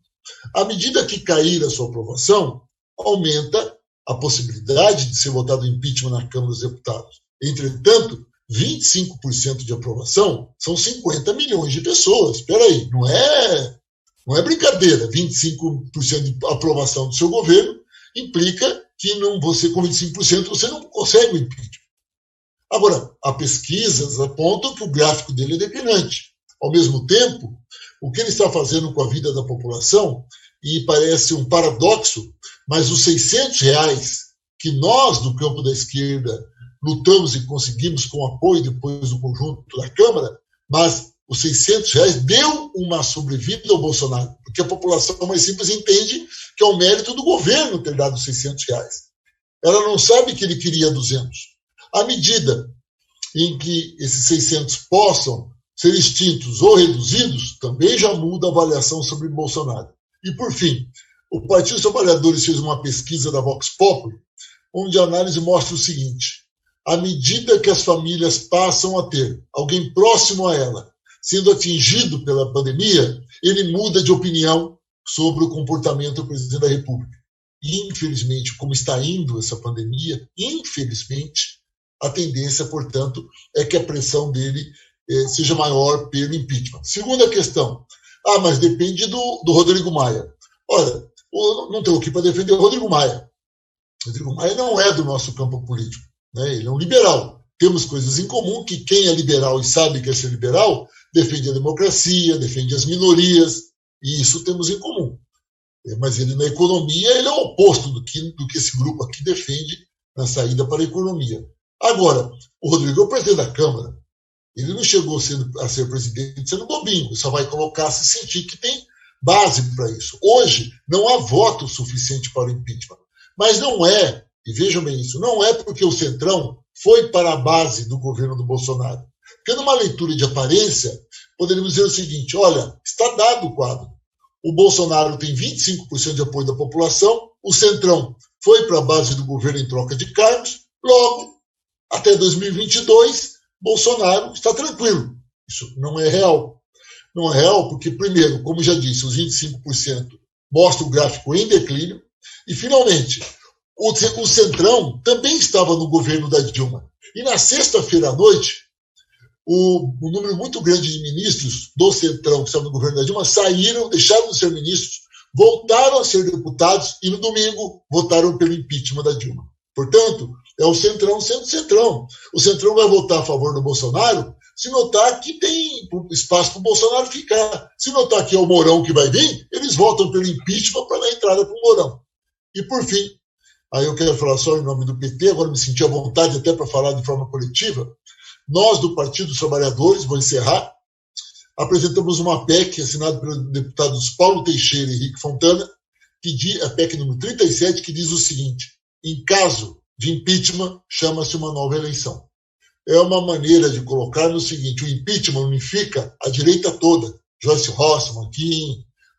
À medida que cair a sua aprovação, aumenta a possibilidade de ser votado impeachment na Câmara dos Deputados. Entretanto, 25% de aprovação são 50 milhões de pessoas. Espera aí, não é brincadeira. 25% de aprovação do seu governo implica que você com 25% você não consegue o impeachment. Agora, há pesquisas apontam que o gráfico dele é declinante. Ao mesmo tempo, o que ele está fazendo com a vida da população, e parece um paradoxo, mas os R$600 que nós, do campo da esquerda, lutamos e conseguimos com apoio depois do conjunto da Câmara, mas os R$600 deu uma sobrevida ao Bolsonaro, porque a população mais simples entende que é o mérito do governo ter dado R$600. Ela não sabe que ele queria 200. À medida em que esses 600 possam ser extintos ou reduzidos, também já muda a avaliação sobre Bolsonaro. E, por fim, o Partido dos Trabalhadores fez uma pesquisa da Vox Populi, onde a análise mostra o seguinte: à medida que as famílias passam a ter alguém próximo a ela sendo atingido pela pandemia, ele muda de opinião sobre o comportamento do presidente da República. E, infelizmente, como está indo essa pandemia, infelizmente, a tendência, portanto, é que a pressão dele seja maior pelo impeachment. Segunda questão, mas depende do Rodrigo Maia. Olha, não tenho aqui para defender o Rodrigo Maia. O Rodrigo Maia não é do nosso campo político, né? Ele é um liberal. Temos coisas em comum, que quem é liberal e sabe que é ser liberal, defende a democracia, defende as minorias, e isso temos em comum. Mas ele, na economia, ele é o oposto do que esse grupo aqui defende na saída para a economia. Agora, o Rodrigo é o presidente da Câmara. Ele não chegou a ser presidente sendo bobinho, só vai colocar se sentir que tem base para isso. Hoje, não há voto suficiente para o impeachment. Mas não é, e vejam bem isso, não é porque o Centrão foi para a base do governo do Bolsonaro. Porque numa leitura de aparência, poderíamos dizer o seguinte: olha, está dado o quadro. O Bolsonaro tem 25% de apoio da população, o Centrão foi para a base do governo em troca de cargos, logo, até 2022, Bolsonaro está tranquilo. Isso não é real. Não é real porque, primeiro, como já disse, os 25% mostram o gráfico em declínio, e, finalmente, o Centrão também estava no governo da Dilma. E na sexta-feira à noite, um número muito grande de ministros do Centrão que estavam no governo da Dilma saíram, deixaram de ser ministros, voltaram a ser deputados e no domingo votaram pelo impeachment da Dilma. Portanto, é o Centrão sendo Centrão. O Centrão vai votar a favor do Bolsonaro se notar que tem espaço para o Bolsonaro ficar. Se notar que é o Mourão que vai vir, eles votam pelo impeachment para dar entrada para o Mourão. E, por fim, aí eu quero falar só em nome do PT, agora me senti à vontade até para falar de forma coletiva. Nós, do Partido dos Trabalhadores, vou encerrar, apresentamos uma PEC assinada pelos deputados Paulo Teixeira e Henrique Fontana, a PEC número 37, que diz o seguinte: em caso de impeachment, chama-se uma nova eleição. É uma maneira de colocar no seguinte: o impeachment unifica a direita toda, Joyce Rossmann,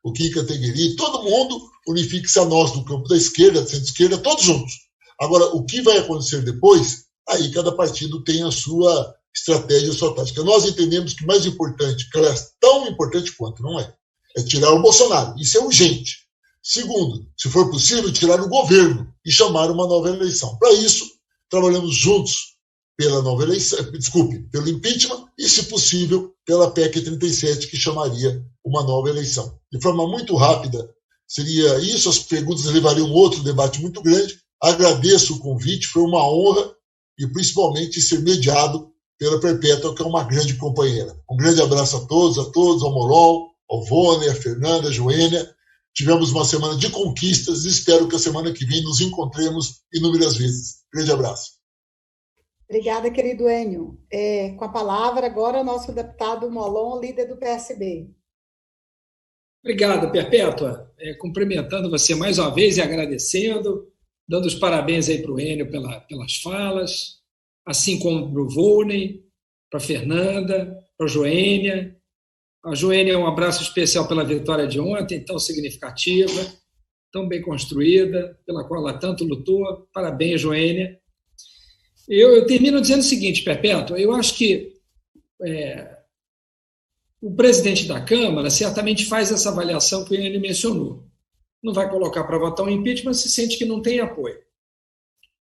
o Kim Kataguiri, todo mundo unifica-se a nós do campo da esquerda, do centro-esquerda, todos juntos. Agora, o que vai acontecer depois, aí cada partido tem a sua estratégia, a sua tática. Nós entendemos que mais importante, que ela é tão importante quanto, não é? é tirar o Bolsonaro. Isso é urgente. Segundo, se for possível, tirar o governo e chamar uma nova eleição. Para isso, trabalhamos juntos pela nova eleição, pelo impeachment e, se possível, pela PEC 37, que chamaria uma nova eleição. De forma muito rápida, seria isso. As perguntas levariam a outro debate muito grande. Agradeço o convite, foi uma honra, e principalmente ser mediado pela Perpétua, que é uma grande companheira. Um grande abraço a todos, ao Molon, ao Vônei, a Fernanda, a Joênia. Tivemos uma semana de conquistas e espero que a semana que vem nos encontremos inúmeras vezes. Grande abraço. Obrigada, querido Enio. Com a palavra agora o nosso deputado Molon, líder do PSB. Obrigado, Perpétua. Cumprimentando você mais uma vez e agradecendo, dando os parabéns aí para o Enio pelas falas, assim como para o Volney, para a Fernanda, para a Joênia. A Joênia, um abraço especial pela vitória de ontem, tão significativa, tão bem construída, pela qual ela tanto lutou. Parabéns, Joênia. Eu termino dizendo o seguinte, Perpétua, eu acho que o presidente da Câmara certamente faz essa avaliação que ele mencionou. Não vai colocar para votar um impeachment se sente que não tem apoio.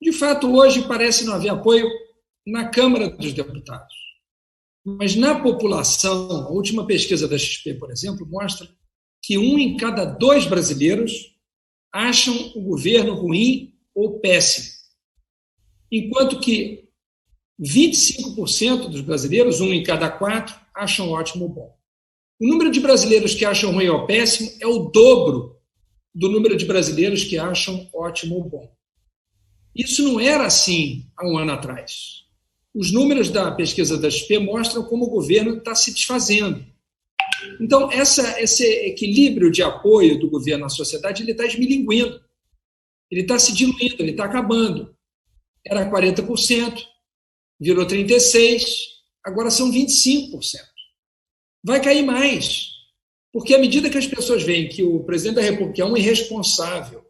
De fato, hoje parece não haver apoio na Câmara dos Deputados. Mas na população, a última pesquisa da XP, por exemplo, mostra que 1 em cada 2 brasileiros acham o governo ruim ou péssimo, enquanto que 25% dos brasileiros, 1 em cada 4, acham ótimo ou bom. O número de brasileiros que acham ruim ou péssimo é o dobro do número de brasileiros que acham ótimo ou bom. Isso não era assim há um ano atrás. Os números da pesquisa da XP mostram como o governo está se desfazendo. Então, esse equilíbrio de apoio do governo à sociedade ele está esmilinguindo, ele está se diluindo, ele está acabando. Era 40%, virou 36%, agora são 25%. Vai cair mais, porque à medida que as pessoas veem que o presidente da República é um irresponsável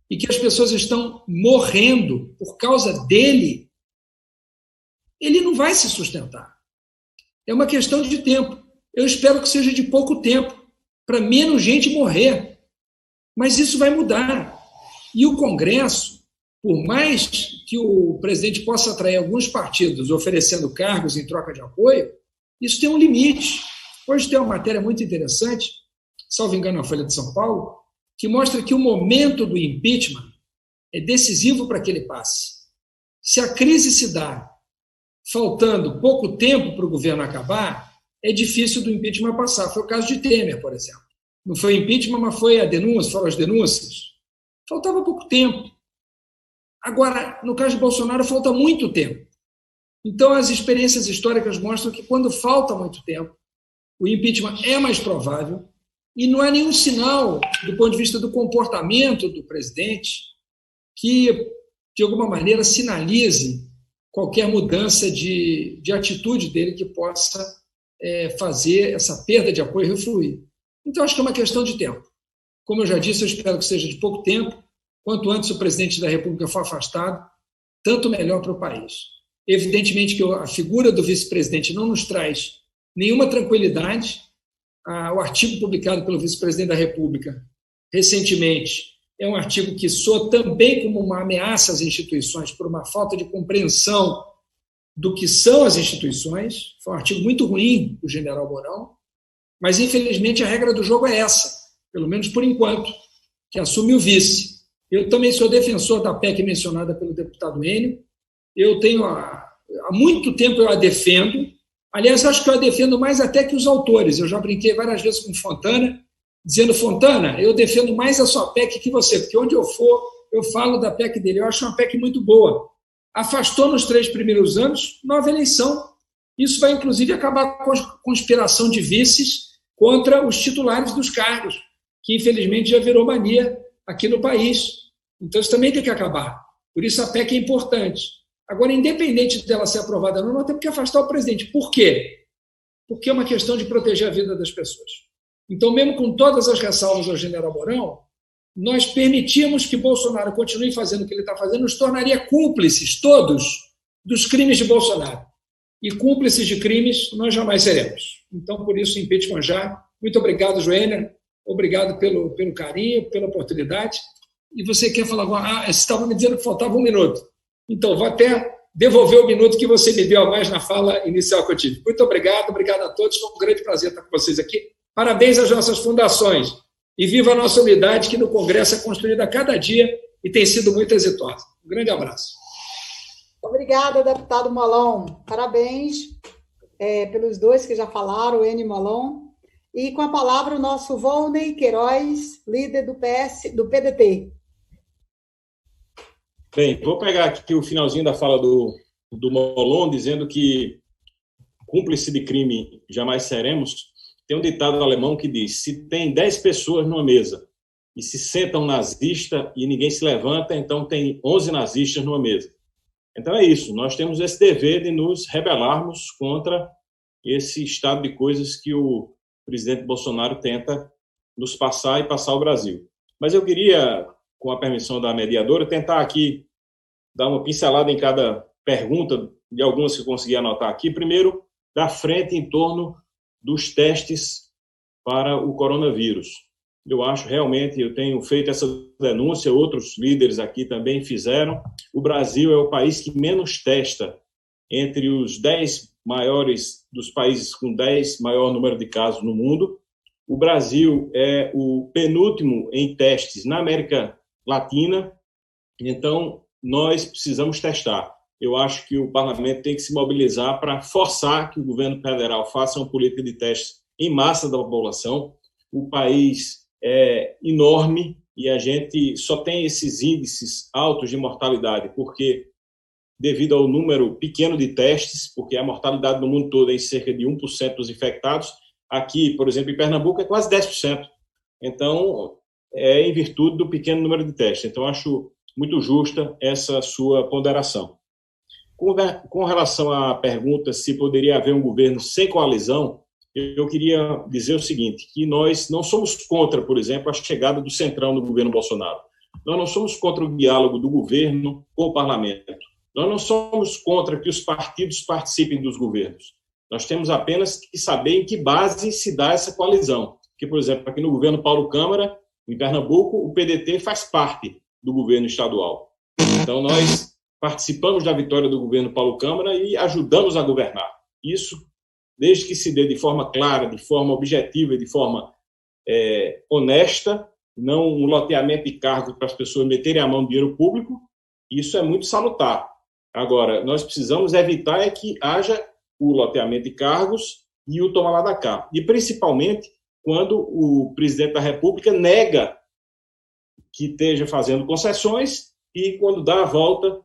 e que as pessoas estão morrendo por causa dele, ele não vai se sustentar. É uma questão de tempo. Eu espero que seja de pouco tempo, para menos gente morrer. Mas isso vai mudar. E o Congresso, por mais que o presidente possa atrair alguns partidos oferecendo cargos em troca de apoio, isso tem um limite. Hoje tem uma matéria muito interessante, salvo engano na Folha de São Paulo, que mostra que o momento do impeachment é decisivo para que ele passe. Se a crise se dá faltando pouco tempo para o governo acabar, é difícil do impeachment passar. Foi o caso de Temer, por exemplo. Não foi impeachment, mas foi a denúncia, foram as denúncias. Faltava pouco tempo. Agora, no caso de Bolsonaro, falta muito tempo. Então, as experiências históricas mostram que quando falta muito tempo, o impeachment é mais provável e não há nenhum sinal, do ponto de vista do comportamento do presidente, que, de alguma maneira, sinalize qualquer mudança de atitude dele que possa fazer essa perda de apoio refluir. Então, acho que é uma questão de tempo. Como eu já disse, eu espero que seja de pouco tempo. Quanto antes o presidente da República for afastado, tanto melhor para o país. Evidentemente que a figura do vice-presidente não nos traz nenhuma tranquilidade. O artigo publicado pelo vice-presidente da República recentemente é um artigo que soa também como uma ameaça às instituições por uma falta de compreensão do que são as instituições. Foi um artigo muito ruim do general Mourão, mas, infelizmente, a regra do jogo é essa, pelo menos por enquanto, que assume o vice. Eu também sou defensor da PEC mencionada pelo deputado Enio. Eu tenho, há muito tempo eu a defendo. Aliás, acho que eu a defendo mais até que os autores. Eu já brinquei várias vezes com Fontana, dizendo, Fontana, eu defendo mais a sua PEC que você, porque onde eu for, eu falo da PEC dele. Eu acho uma PEC muito boa. Afastou nos 3 primeiros anos, nova eleição. Isso vai, inclusive, acabar com a conspiração de vices contra os titulares dos cargos, que, infelizmente, já virou mania aqui no país. Então, isso também tem que acabar. Por isso, a PEC é importante. Agora, independente dela ser aprovada ou não, nós temos que afastar o presidente. Por quê? Porque é uma questão de proteger a vida das pessoas. Então, mesmo com todas as ressalvas ao general Mourão, nós permitimos que Bolsonaro continue fazendo o que ele está fazendo, nos tornaria cúmplices, todos, dos crimes de Bolsonaro. E cúmplices de crimes nós jamais seremos. Então, por isso, o impeachment já Muito obrigado, Joênia. Obrigado pelo carinho, pela oportunidade. E você quer falar agora? Você estava me dizendo que faltava 1 minuto. Então, vou até devolver o minuto que você me deu a mais na fala inicial que eu tive. Muito obrigado a todos. Foi um grande prazer estar com vocês aqui. Parabéns às nossas fundações. E viva a nossa unidade, que no Congresso é construída a cada dia e tem sido muito exitosa. Um grande abraço. Obrigada, deputado Molon. Parabéns pelos dois que já falaram, o Eni Molon. E com a palavra o nosso Volney Queiroz, líder do PDT. Bem, vou pegar aqui o finalzinho da fala do Molon, dizendo que cúmplice de crime jamais seremos. Tem um ditado alemão que diz: se tem 10 pessoas numa mesa e se senta um nazista e ninguém se levanta, então tem 11 nazistas numa mesa. Então é isso, nós temos esse dever de nos rebelarmos contra esse estado de coisas que o presidente Bolsonaro tenta nos passar e passar o Brasil. Mas eu queria, com a permissão da mediadora, tentar aqui dar uma pincelada em cada pergunta, de algumas que eu consegui anotar aqui. Primeiro, da frente em torno dos testes para o coronavírus. Eu acho realmente, eu tenho feito essa denúncia, outros líderes aqui também fizeram. O Brasil é o país que menos testa entre os 10 maiores dos países com 10 maior número de casos no mundo. O Brasil é o penúltimo em testes na América Latina. Então, nós precisamos testar. Eu acho que o parlamento tem que se mobilizar para forçar que o governo federal faça uma política de testes em massa da população. O país é enorme e a gente só tem esses índices altos de mortalidade porque, devido ao número pequeno de testes, porque a mortalidade no mundo todo é em cerca de 1% dos infectados, aqui, por exemplo, em Pernambuco, é quase 10%. Então, é em virtude do pequeno número de testes. Então, acho muito justa essa sua ponderação. Com relação à pergunta se poderia haver um governo sem coalizão, eu queria dizer o seguinte, que nós não somos contra, por exemplo, a chegada do Centrão no governo Bolsonaro. Nós não somos contra o diálogo do governo com o parlamento. Nós não somos contra que os partidos participem dos governos. Nós temos apenas que saber em que base se dá essa coalizão. Porque, por exemplo, aqui no governo Paulo Câmara, em Pernambuco, o PDT faz parte do governo estadual. Então, nós participamos da vitória do governo Paulo Câmara e ajudamos a governar. Isso, desde que se dê de forma clara, de forma objetiva e de forma honesta, não um loteamento de cargos para as pessoas meterem a mão no dinheiro público, isso é muito salutar. Agora, nós precisamos evitar que haja o loteamento de cargos e o toma lá da cá. E, principalmente, quando o presidente da República nega que esteja fazendo concessões e, quando dá a volta,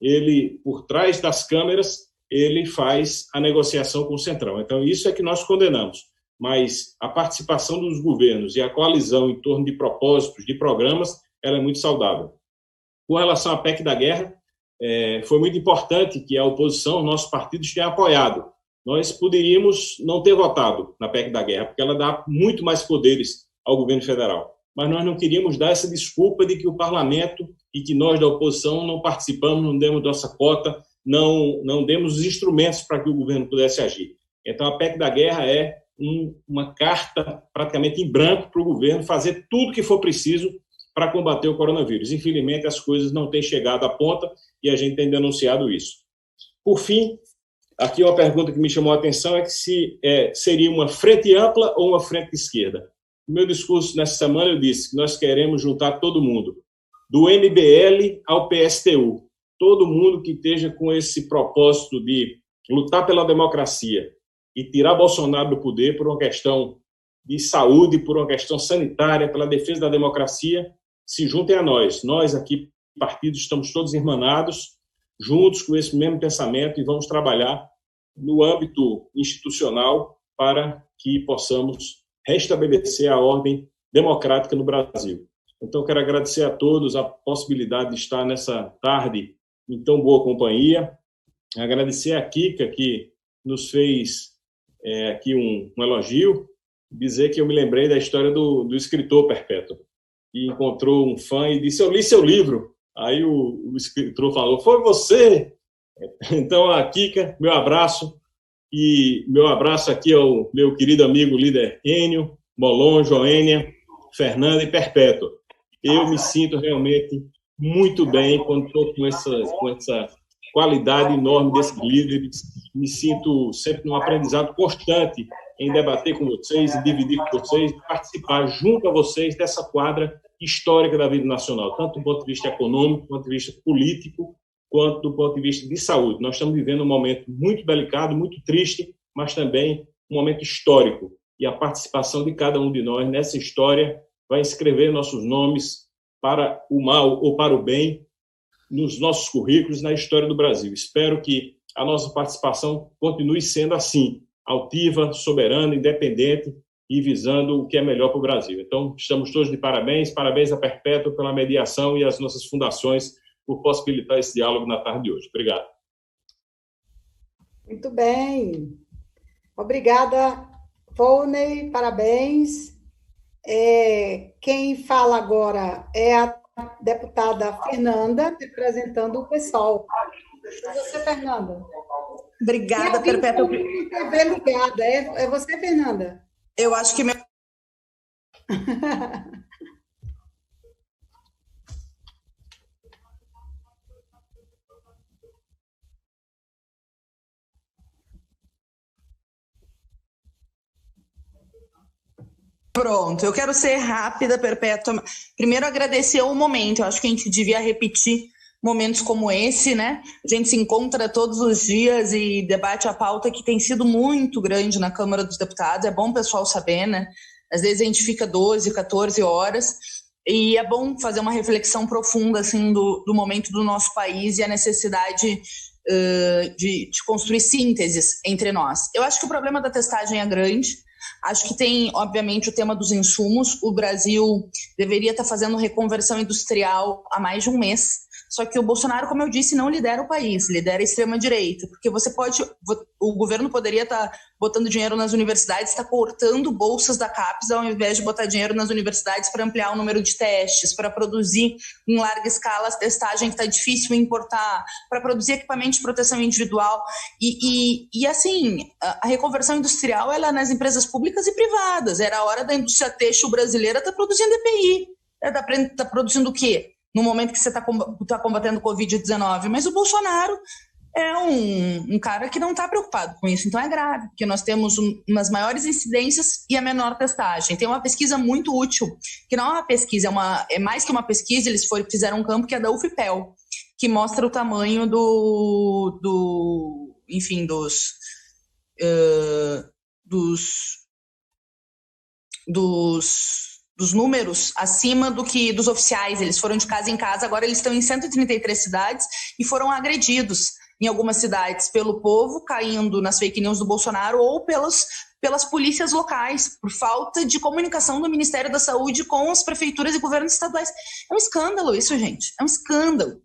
ele, por trás das câmeras, ele faz a negociação com o Centrão. Então, isso é que nós condenamos. Mas a participação dos governos e a coalizão em torno de propósitos, de programas, ela é muito saudável. Com relação à PEC da guerra, foi muito importante que a oposição, nossos partidos, tenham apoiado. Nós poderíamos não ter votado na PEC da guerra, porque ela dá muito mais poderes ao governo federal. Mas nós não queríamos dar essa desculpa de que o parlamento e que nós da oposição não participamos, não demos nossa cota, não demos os instrumentos para que o governo pudesse agir. Então, a PEC da guerra é uma carta praticamente em branco para o governo fazer tudo o que for preciso para combater o coronavírus. Infelizmente, as coisas não têm chegado à ponta e a gente tem denunciado isso. Por fim, aqui uma pergunta que me chamou a atenção é que se seria uma frente ampla ou uma frente de esquerda. No meu discurso nessa semana eu disse que nós queremos juntar todo mundo, do MBL ao PSTU, todo mundo que esteja com esse propósito de lutar pela democracia e tirar Bolsonaro do poder por uma questão de saúde, por uma questão sanitária, pela defesa da democracia, se juntem a nós. Nós aqui, partidos, estamos todos irmanados, juntos com esse mesmo pensamento e vamos trabalhar no âmbito institucional para que possamos restabelecer a ordem democrática no Brasil. Então, eu quero agradecer a todos a possibilidade de estar nessa tarde em tão boa companhia, agradecer a Kika, que nos fez aqui um elogio, dizer que eu me lembrei da história do escritor Perpétuo, que encontrou um fã e disse: eu li seu livro. Aí o escritor falou: foi você? Então, a Kika, meu abraço, E meu abraço aqui ao meu querido amigo líder Enio, Molon, Joênia, Fernanda e Perpétua. Eu me sinto realmente muito bem quando estou com essa qualidade enorme desses líderes. Me sinto sempre num aprendizado constante em debater com vocês, em dividir com vocês, participar junto a vocês dessa quadra histórica da vida nacional, tanto do ponto de vista econômico, do ponto de vista político, quanto do ponto de vista de saúde. Nós estamos vivendo um momento muito delicado, muito triste, mas também um momento histórico. E a participação de cada um de nós nessa história vai escrever nossos nomes para o mal ou para o bem nos nossos currículos, na história do Brasil. Espero que a nossa participação continue sendo assim, altiva, soberana, independente e visando o que é melhor para o Brasil. Então, estamos todos de parabéns. Parabéns à Perpétua pela mediação e às nossas fundações por possibilitar esse diálogo na tarde de hoje. Obrigado. Muito bem. Obrigada, Volney, parabéns. Quem fala agora é a deputada Fernanda, representando o PSOL. É você, Fernanda. Obrigada, Perpétua. TV ligada. É você, Fernanda? Eu acho que meu... Pronto, eu quero ser rápida, Perpétua. Primeiro, agradecer o momento. Eu acho que a gente devia repetir momentos como esse, né? A gente se encontra todos os dias e debate a pauta que tem sido muito grande na Câmara dos Deputados. É bom o pessoal saber, né? Às vezes a gente fica 12, 14 horas e é bom fazer uma reflexão profunda assim, do momento do nosso país e a necessidade de construir sínteses entre nós. Eu acho que o problema da testagem é grande. Acho que tem, obviamente, o tema dos insumos. O Brasil deveria estar fazendo reconversão industrial há mais de um mês. Só que o Bolsonaro, como eu disse, não lidera o país, lidera a extrema-direita. Porque o governo poderia estar botando dinheiro nas universidades, está cortando bolsas da CAPES ao invés de botar dinheiro nas universidades para ampliar o número de testes, para produzir em larga escala a testagem que está difícil importar, para produzir equipamento de proteção individual. E assim, a reconversão industrial ela é nas empresas públicas e privadas. Era a hora da indústria têxtil brasileira estar produzindo EPI. Está produzindo o quê? No momento que você está combatendo o Covid-19. Mas o Bolsonaro é um cara que não está preocupado com isso. Então é grave, porque nós temos umas maiores incidências e a menor testagem. Tem uma pesquisa muito útil, que não é uma pesquisa, é mais que uma pesquisa, eles fizeram um campo que é da UFPEL, que mostra o tamanho dos números acima dos oficiais. Eles foram de casa em casa, agora eles estão em 133 cidades e foram agredidos em algumas cidades pelo povo, caindo nas fake news do Bolsonaro, ou pelas polícias locais, por falta de comunicação do Ministério da Saúde com as prefeituras e governos estaduais. É um escândalo isso, gente, é um escândalo.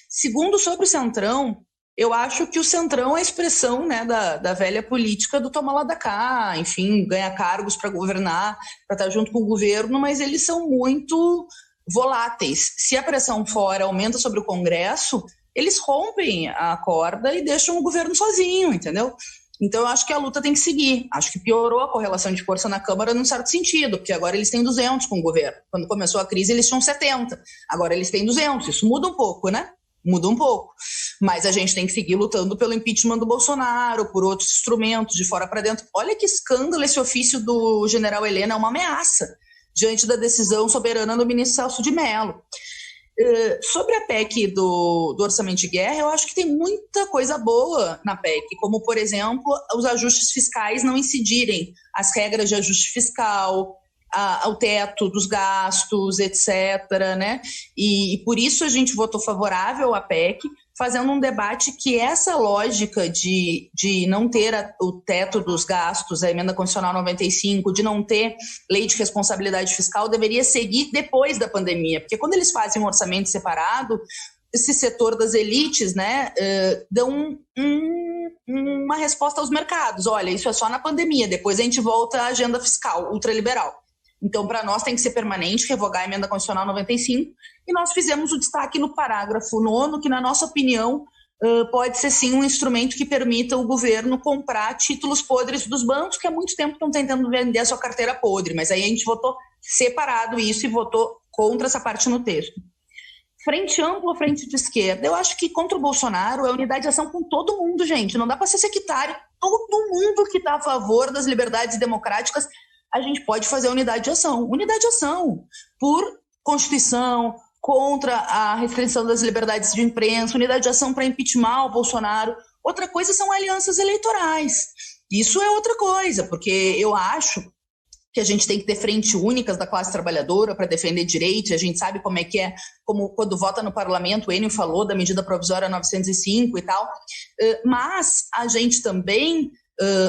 Segundo, sobre o Centrão, eu acho que o Centrão é a expressão, né, da velha política do toma lá da cá, enfim, ganhar cargos para governar, para estar junto com o governo, mas eles são muito voláteis. Se a pressão fora aumenta sobre o Congresso, eles rompem a corda e deixam o governo sozinho, entendeu? Então eu acho que a luta tem que seguir. Acho que piorou a correlação de força na Câmara num certo sentido, porque agora eles têm 200 com o governo. Quando começou a crise eles tinham 70, agora eles têm 200. Isso muda um pouco, né? Muda um pouco, mas a gente tem que seguir lutando pelo impeachment do Bolsonaro, por outros instrumentos de fora para dentro. Olha que escândalo, esse ofício do general Helena é uma ameaça diante da decisão soberana do ministro Celso de Mello. Sobre a PEC do orçamento de guerra, eu acho que tem muita coisa boa na PEC, como, por exemplo, os ajustes fiscais não incidirem, as regras de ajuste fiscal, ao teto dos gastos, etc., né? E por isso a gente votou favorável à PEC, fazendo um debate que essa lógica de não ter o teto dos gastos, a emenda constitucional 95, de não ter lei de responsabilidade fiscal, deveria seguir depois da pandemia, porque quando eles fazem um orçamento separado, esse setor das elites, né, dão uma resposta aos mercados. Olha, isso é só na pandemia, depois a gente volta à agenda fiscal ultraliberal. Então, para nós tem que ser permanente, revogar a emenda constitucional 95, e nós fizemos o destaque no parágrafo 9º, que, na nossa opinião, pode ser sim um instrumento que permita o governo comprar títulos podres dos bancos, que há muito tempo estão tentando vender a sua carteira podre, mas aí a gente votou separado isso e votou contra essa parte no texto. Frente ampla ou frente de esquerda? Eu acho que contra o Bolsonaro é unidade de ação com todo mundo, gente. Não dá para ser sectário. Todo mundo que está a favor das liberdades democráticas, a gente pode fazer unidade de ação. Unidade de ação por Constituição, contra a restrição das liberdades de imprensa, unidade de ação para impeachment o Bolsonaro. Outra coisa são alianças eleitorais. Isso é outra coisa, porque eu acho que a gente tem que ter frente únicas da classe trabalhadora para defender direitos, a gente sabe como é que é, como quando vota no parlamento, o Enio falou da medida provisória 905 e tal, mas a gente também,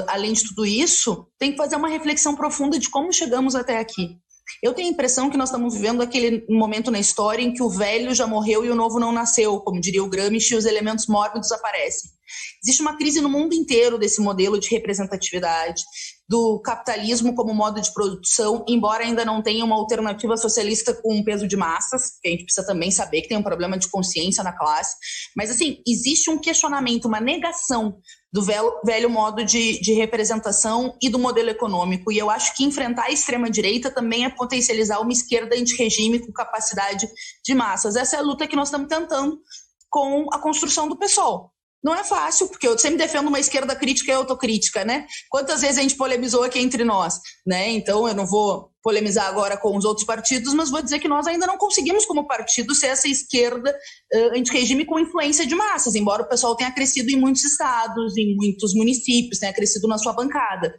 além de tudo isso, tem que fazer uma reflexão profunda de como chegamos até aqui. Eu tenho a impressão que nós estamos vivendo aquele momento na história em que o velho já morreu e o novo não nasceu, como diria o Gramsci, e os elementos mórbidos aparecem. Existe uma crise no mundo inteiro desse modelo de representatividade, do capitalismo como modo de produção, embora ainda não tenha uma alternativa socialista com um peso de massas, que a gente precisa também saber que tem um problema de consciência na classe. Mas, assim, existe um questionamento, uma negação do velho modo de representação e do modelo econômico. E eu acho que enfrentar a extrema-direita também é potencializar uma esquerda anti-regime com capacidade de massas. Essa é a luta que nós estamos tentando com a construção do PSOL. Não é fácil, porque eu sempre defendo uma esquerda crítica e autocrítica, né? Quantas vezes a gente polemizou aqui entre nós, né? Então, eu não vou polemizar agora com os outros partidos, mas vou dizer que nós ainda não conseguimos, como partido, ser essa esquerda anti-regime com influência de massas, embora o pessoal tenha crescido em muitos estados, em muitos municípios, tenha crescido na sua bancada.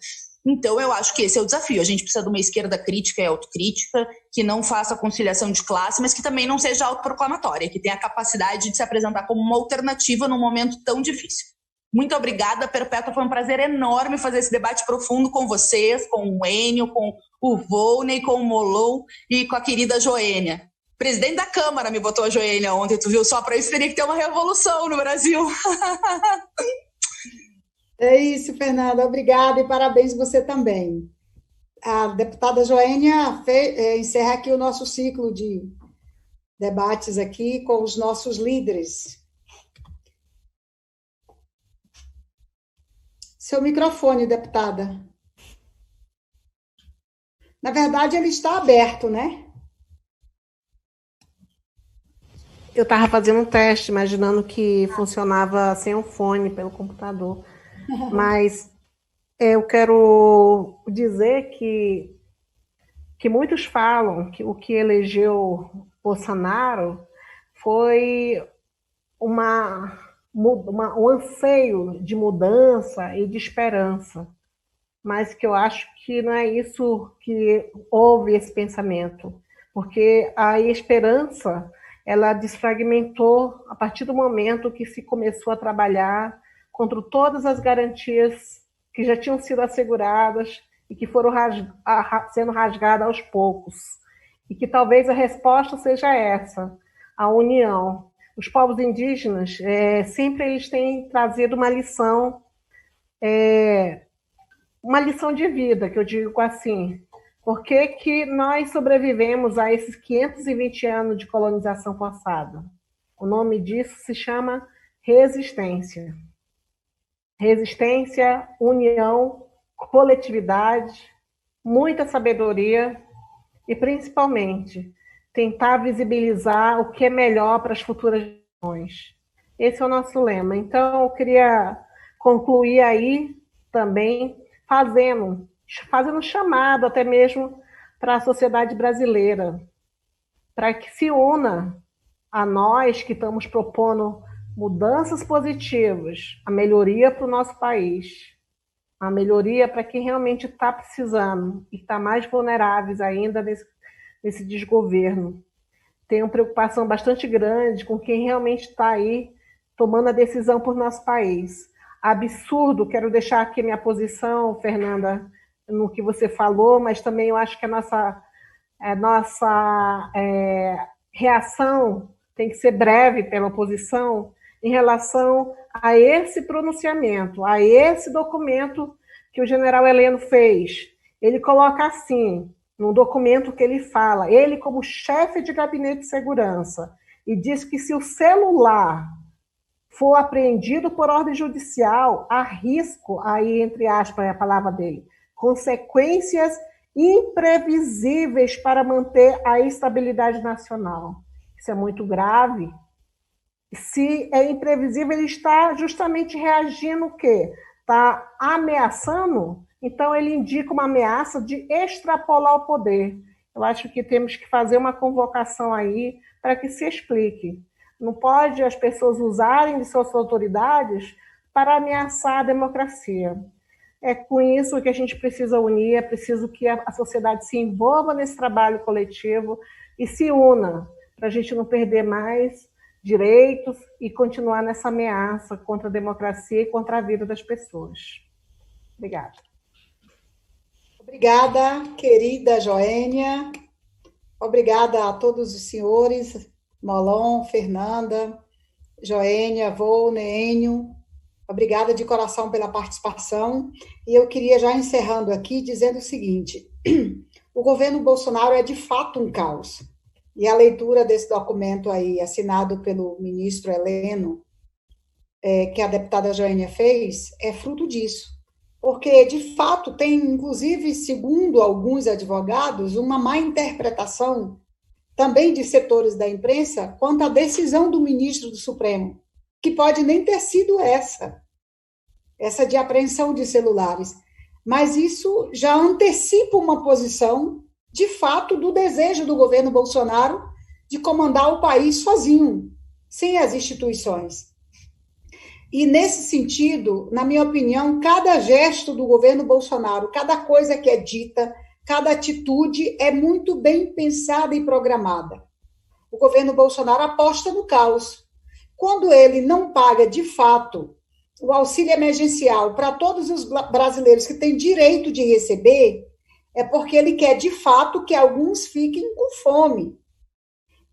Então, eu acho que esse é o desafio. A gente precisa de uma esquerda crítica e autocrítica, que não faça conciliação de classe, mas que também não seja autoproclamatória, que tenha a capacidade de se apresentar como uma alternativa num momento tão difícil. Muito obrigada, Perpétua. Foi um prazer enorme fazer esse debate profundo com vocês, com o Enio, com o Volney, com o Molon e com a querida Joênia. O presidente da Câmara me botou a Joênia ontem, tu viu? Só para isso teria que ter uma revolução no Brasil. É isso, Fernanda. Obrigada e parabéns você também. A deputada Joênia encerra aqui o nosso ciclo de debates aqui com os nossos líderes. Seu microfone, deputada. Na verdade, ele está aberto, né? Eu estava fazendo um teste, imaginando que funcionava sem um fone pelo computador. Mas eu quero dizer que muitos falam que o que elegeu Bolsonaro foi um anseio de mudança e de esperança, mas que eu acho que não é isso que houve esse pensamento, porque a esperança ela desfragmentou a partir do momento que se começou a trabalhar contra todas as garantias que já tinham sido asseguradas e que foram sendo rasgadas aos poucos. E que talvez a resposta seja essa, a união. Os povos indígenas, sempre eles têm trazido uma lição de vida, que eu digo assim. Por que nós sobrevivemos a esses 520 anos de colonização forçada? O nome disso se chama resistência. Resistência, união, coletividade, muita sabedoria e, principalmente, tentar visibilizar o que é melhor para as futuras gerações. Esse é o nosso lema. Então, eu queria concluir aí também fazendo chamado até mesmo para a sociedade brasileira, para que se una a nós que estamos propondo mudanças positivas, a melhoria para o nosso país, a melhoria para quem realmente está precisando e está mais vulneráveis ainda nesse desgoverno. Tenho preocupação bastante grande com quem realmente está aí tomando a decisão por nosso país. Absurdo, quero deixar aqui minha posição, Fernanda, no que você falou, mas também eu acho que a nossa reação tem que ser breve pela oposição em relação a esse pronunciamento, a esse documento que o general Heleno fez. Ele coloca assim, no documento que ele fala, ele como chefe de gabinete de segurança, e diz que se o celular for apreendido por ordem judicial, há risco, aí entre aspas é a palavra dele, consequências imprevisíveis para manter a estabilidade nacional. Isso é muito grave. Se é imprevisível, ele está justamente reagindo o quê? Está ameaçando, então ele indica uma ameaça de extrapolar o poder. Eu acho que temos que fazer uma convocação aí para que se explique. Não pode as pessoas usarem de suas autoridades para ameaçar a democracia. É com isso que a gente precisa unir, é preciso que a sociedade se envolva nesse trabalho coletivo e se una, para a gente não perder mais direitos e continuar nessa ameaça contra a democracia e contra a vida das pessoas. Obrigada. Obrigada, querida Joênia. Obrigada a todos os senhores, Molon, Fernanda, Joênia, Volney, Enio. Obrigada de coração pela participação. E eu queria, já encerrando aqui, dizendo o seguinte: o governo Bolsonaro é de fato um caos. E a leitura desse documento aí, assinado pelo ministro Heleno, que a deputada Joênia fez, é fruto disso. Porque, de fato, tem, inclusive, segundo alguns advogados, uma má interpretação também de setores da imprensa quanto à decisão do ministro do Supremo, que pode nem ter sido essa de apreensão de celulares. Mas isso já antecipa uma posição, de fato, do desejo do governo Bolsonaro de comandar o país sozinho, sem as instituições. E, nesse sentido, na minha opinião, cada gesto do governo Bolsonaro, cada coisa que é dita, cada atitude é muito bem pensada e programada. O governo Bolsonaro aposta no caos. Quando ele não paga, de fato, o auxílio emergencial para todos os brasileiros que têm direito de receber, é porque ele quer, de fato, que alguns fiquem com fome.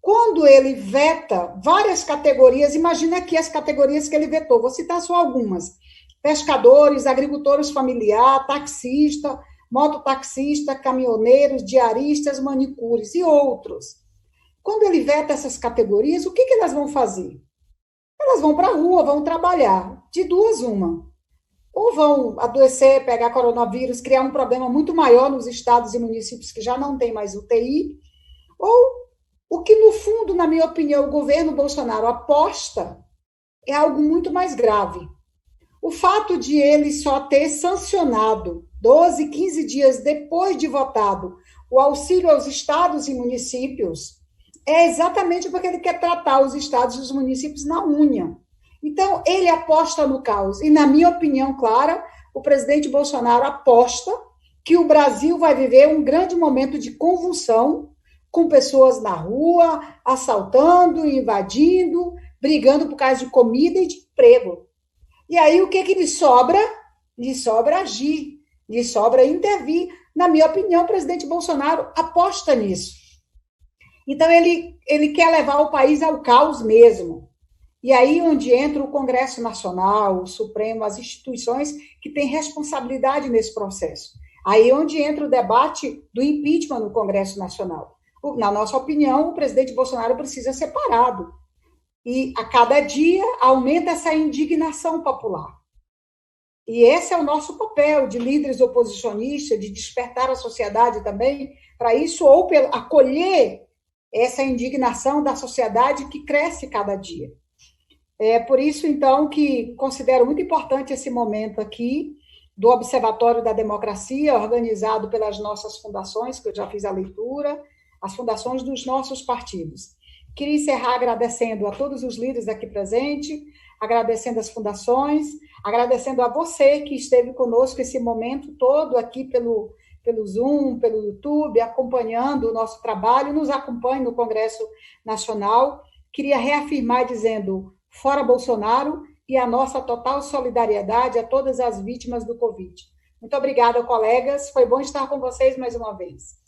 Quando ele veta várias categorias, imagina aqui as categorias que ele vetou, vou citar só algumas: pescadores, agricultores familiares, taxista, mototaxista, caminhoneiros, diaristas, manicures e outros. Quando ele veta essas categorias, o que elas vão fazer? Elas vão para a rua, vão trabalhar, de duas uma. Ou vão adoecer, pegar coronavírus, criar um problema muito maior nos estados e municípios que já não tem mais UTI, ou o que, no fundo, na minha opinião, o governo Bolsonaro aposta é algo muito mais grave. O fato de ele só ter sancionado 12, 15 dias depois de votado o auxílio aos estados e municípios é exatamente porque ele quer tratar os estados e os municípios na unha. Então, ele aposta no caos. E, na minha opinião clara, o presidente Bolsonaro aposta que o Brasil vai viver um grande momento de convulsão, com pessoas na rua, assaltando, invadindo, brigando por causa de comida e de emprego. E aí, o que lhe sobra? Lhe sobra agir, lhe sobra intervir. Na minha opinião, o presidente Bolsonaro aposta nisso. Então, ele quer levar o país ao caos mesmo. E aí onde entra o Congresso Nacional, o Supremo, as instituições que têm responsabilidade nesse processo. Aí onde entra o debate do impeachment no Congresso Nacional. Na nossa opinião, o presidente Bolsonaro precisa ser parado. E, a cada dia, aumenta essa indignação popular. E esse é o nosso papel de líderes oposicionistas, de despertar a sociedade também para isso, ou acolher essa indignação da sociedade que cresce cada dia. É por isso, então, que considero muito importante esse momento aqui do Observatório da Democracia, organizado pelas nossas fundações, que eu já fiz a leitura, as fundações dos nossos partidos. Queria encerrar agradecendo a todos os líderes aqui presentes, agradecendo as fundações, agradecendo a você que esteve conosco esse momento todo aqui pelo Zoom, pelo YouTube, acompanhando o nosso trabalho, nos acompanhe no Congresso Nacional. Queria reafirmar dizendo: fora Bolsonaro, e a nossa total solidariedade a todas as vítimas do Covid. Muito obrigada, colegas. Foi bom estar com vocês mais uma vez.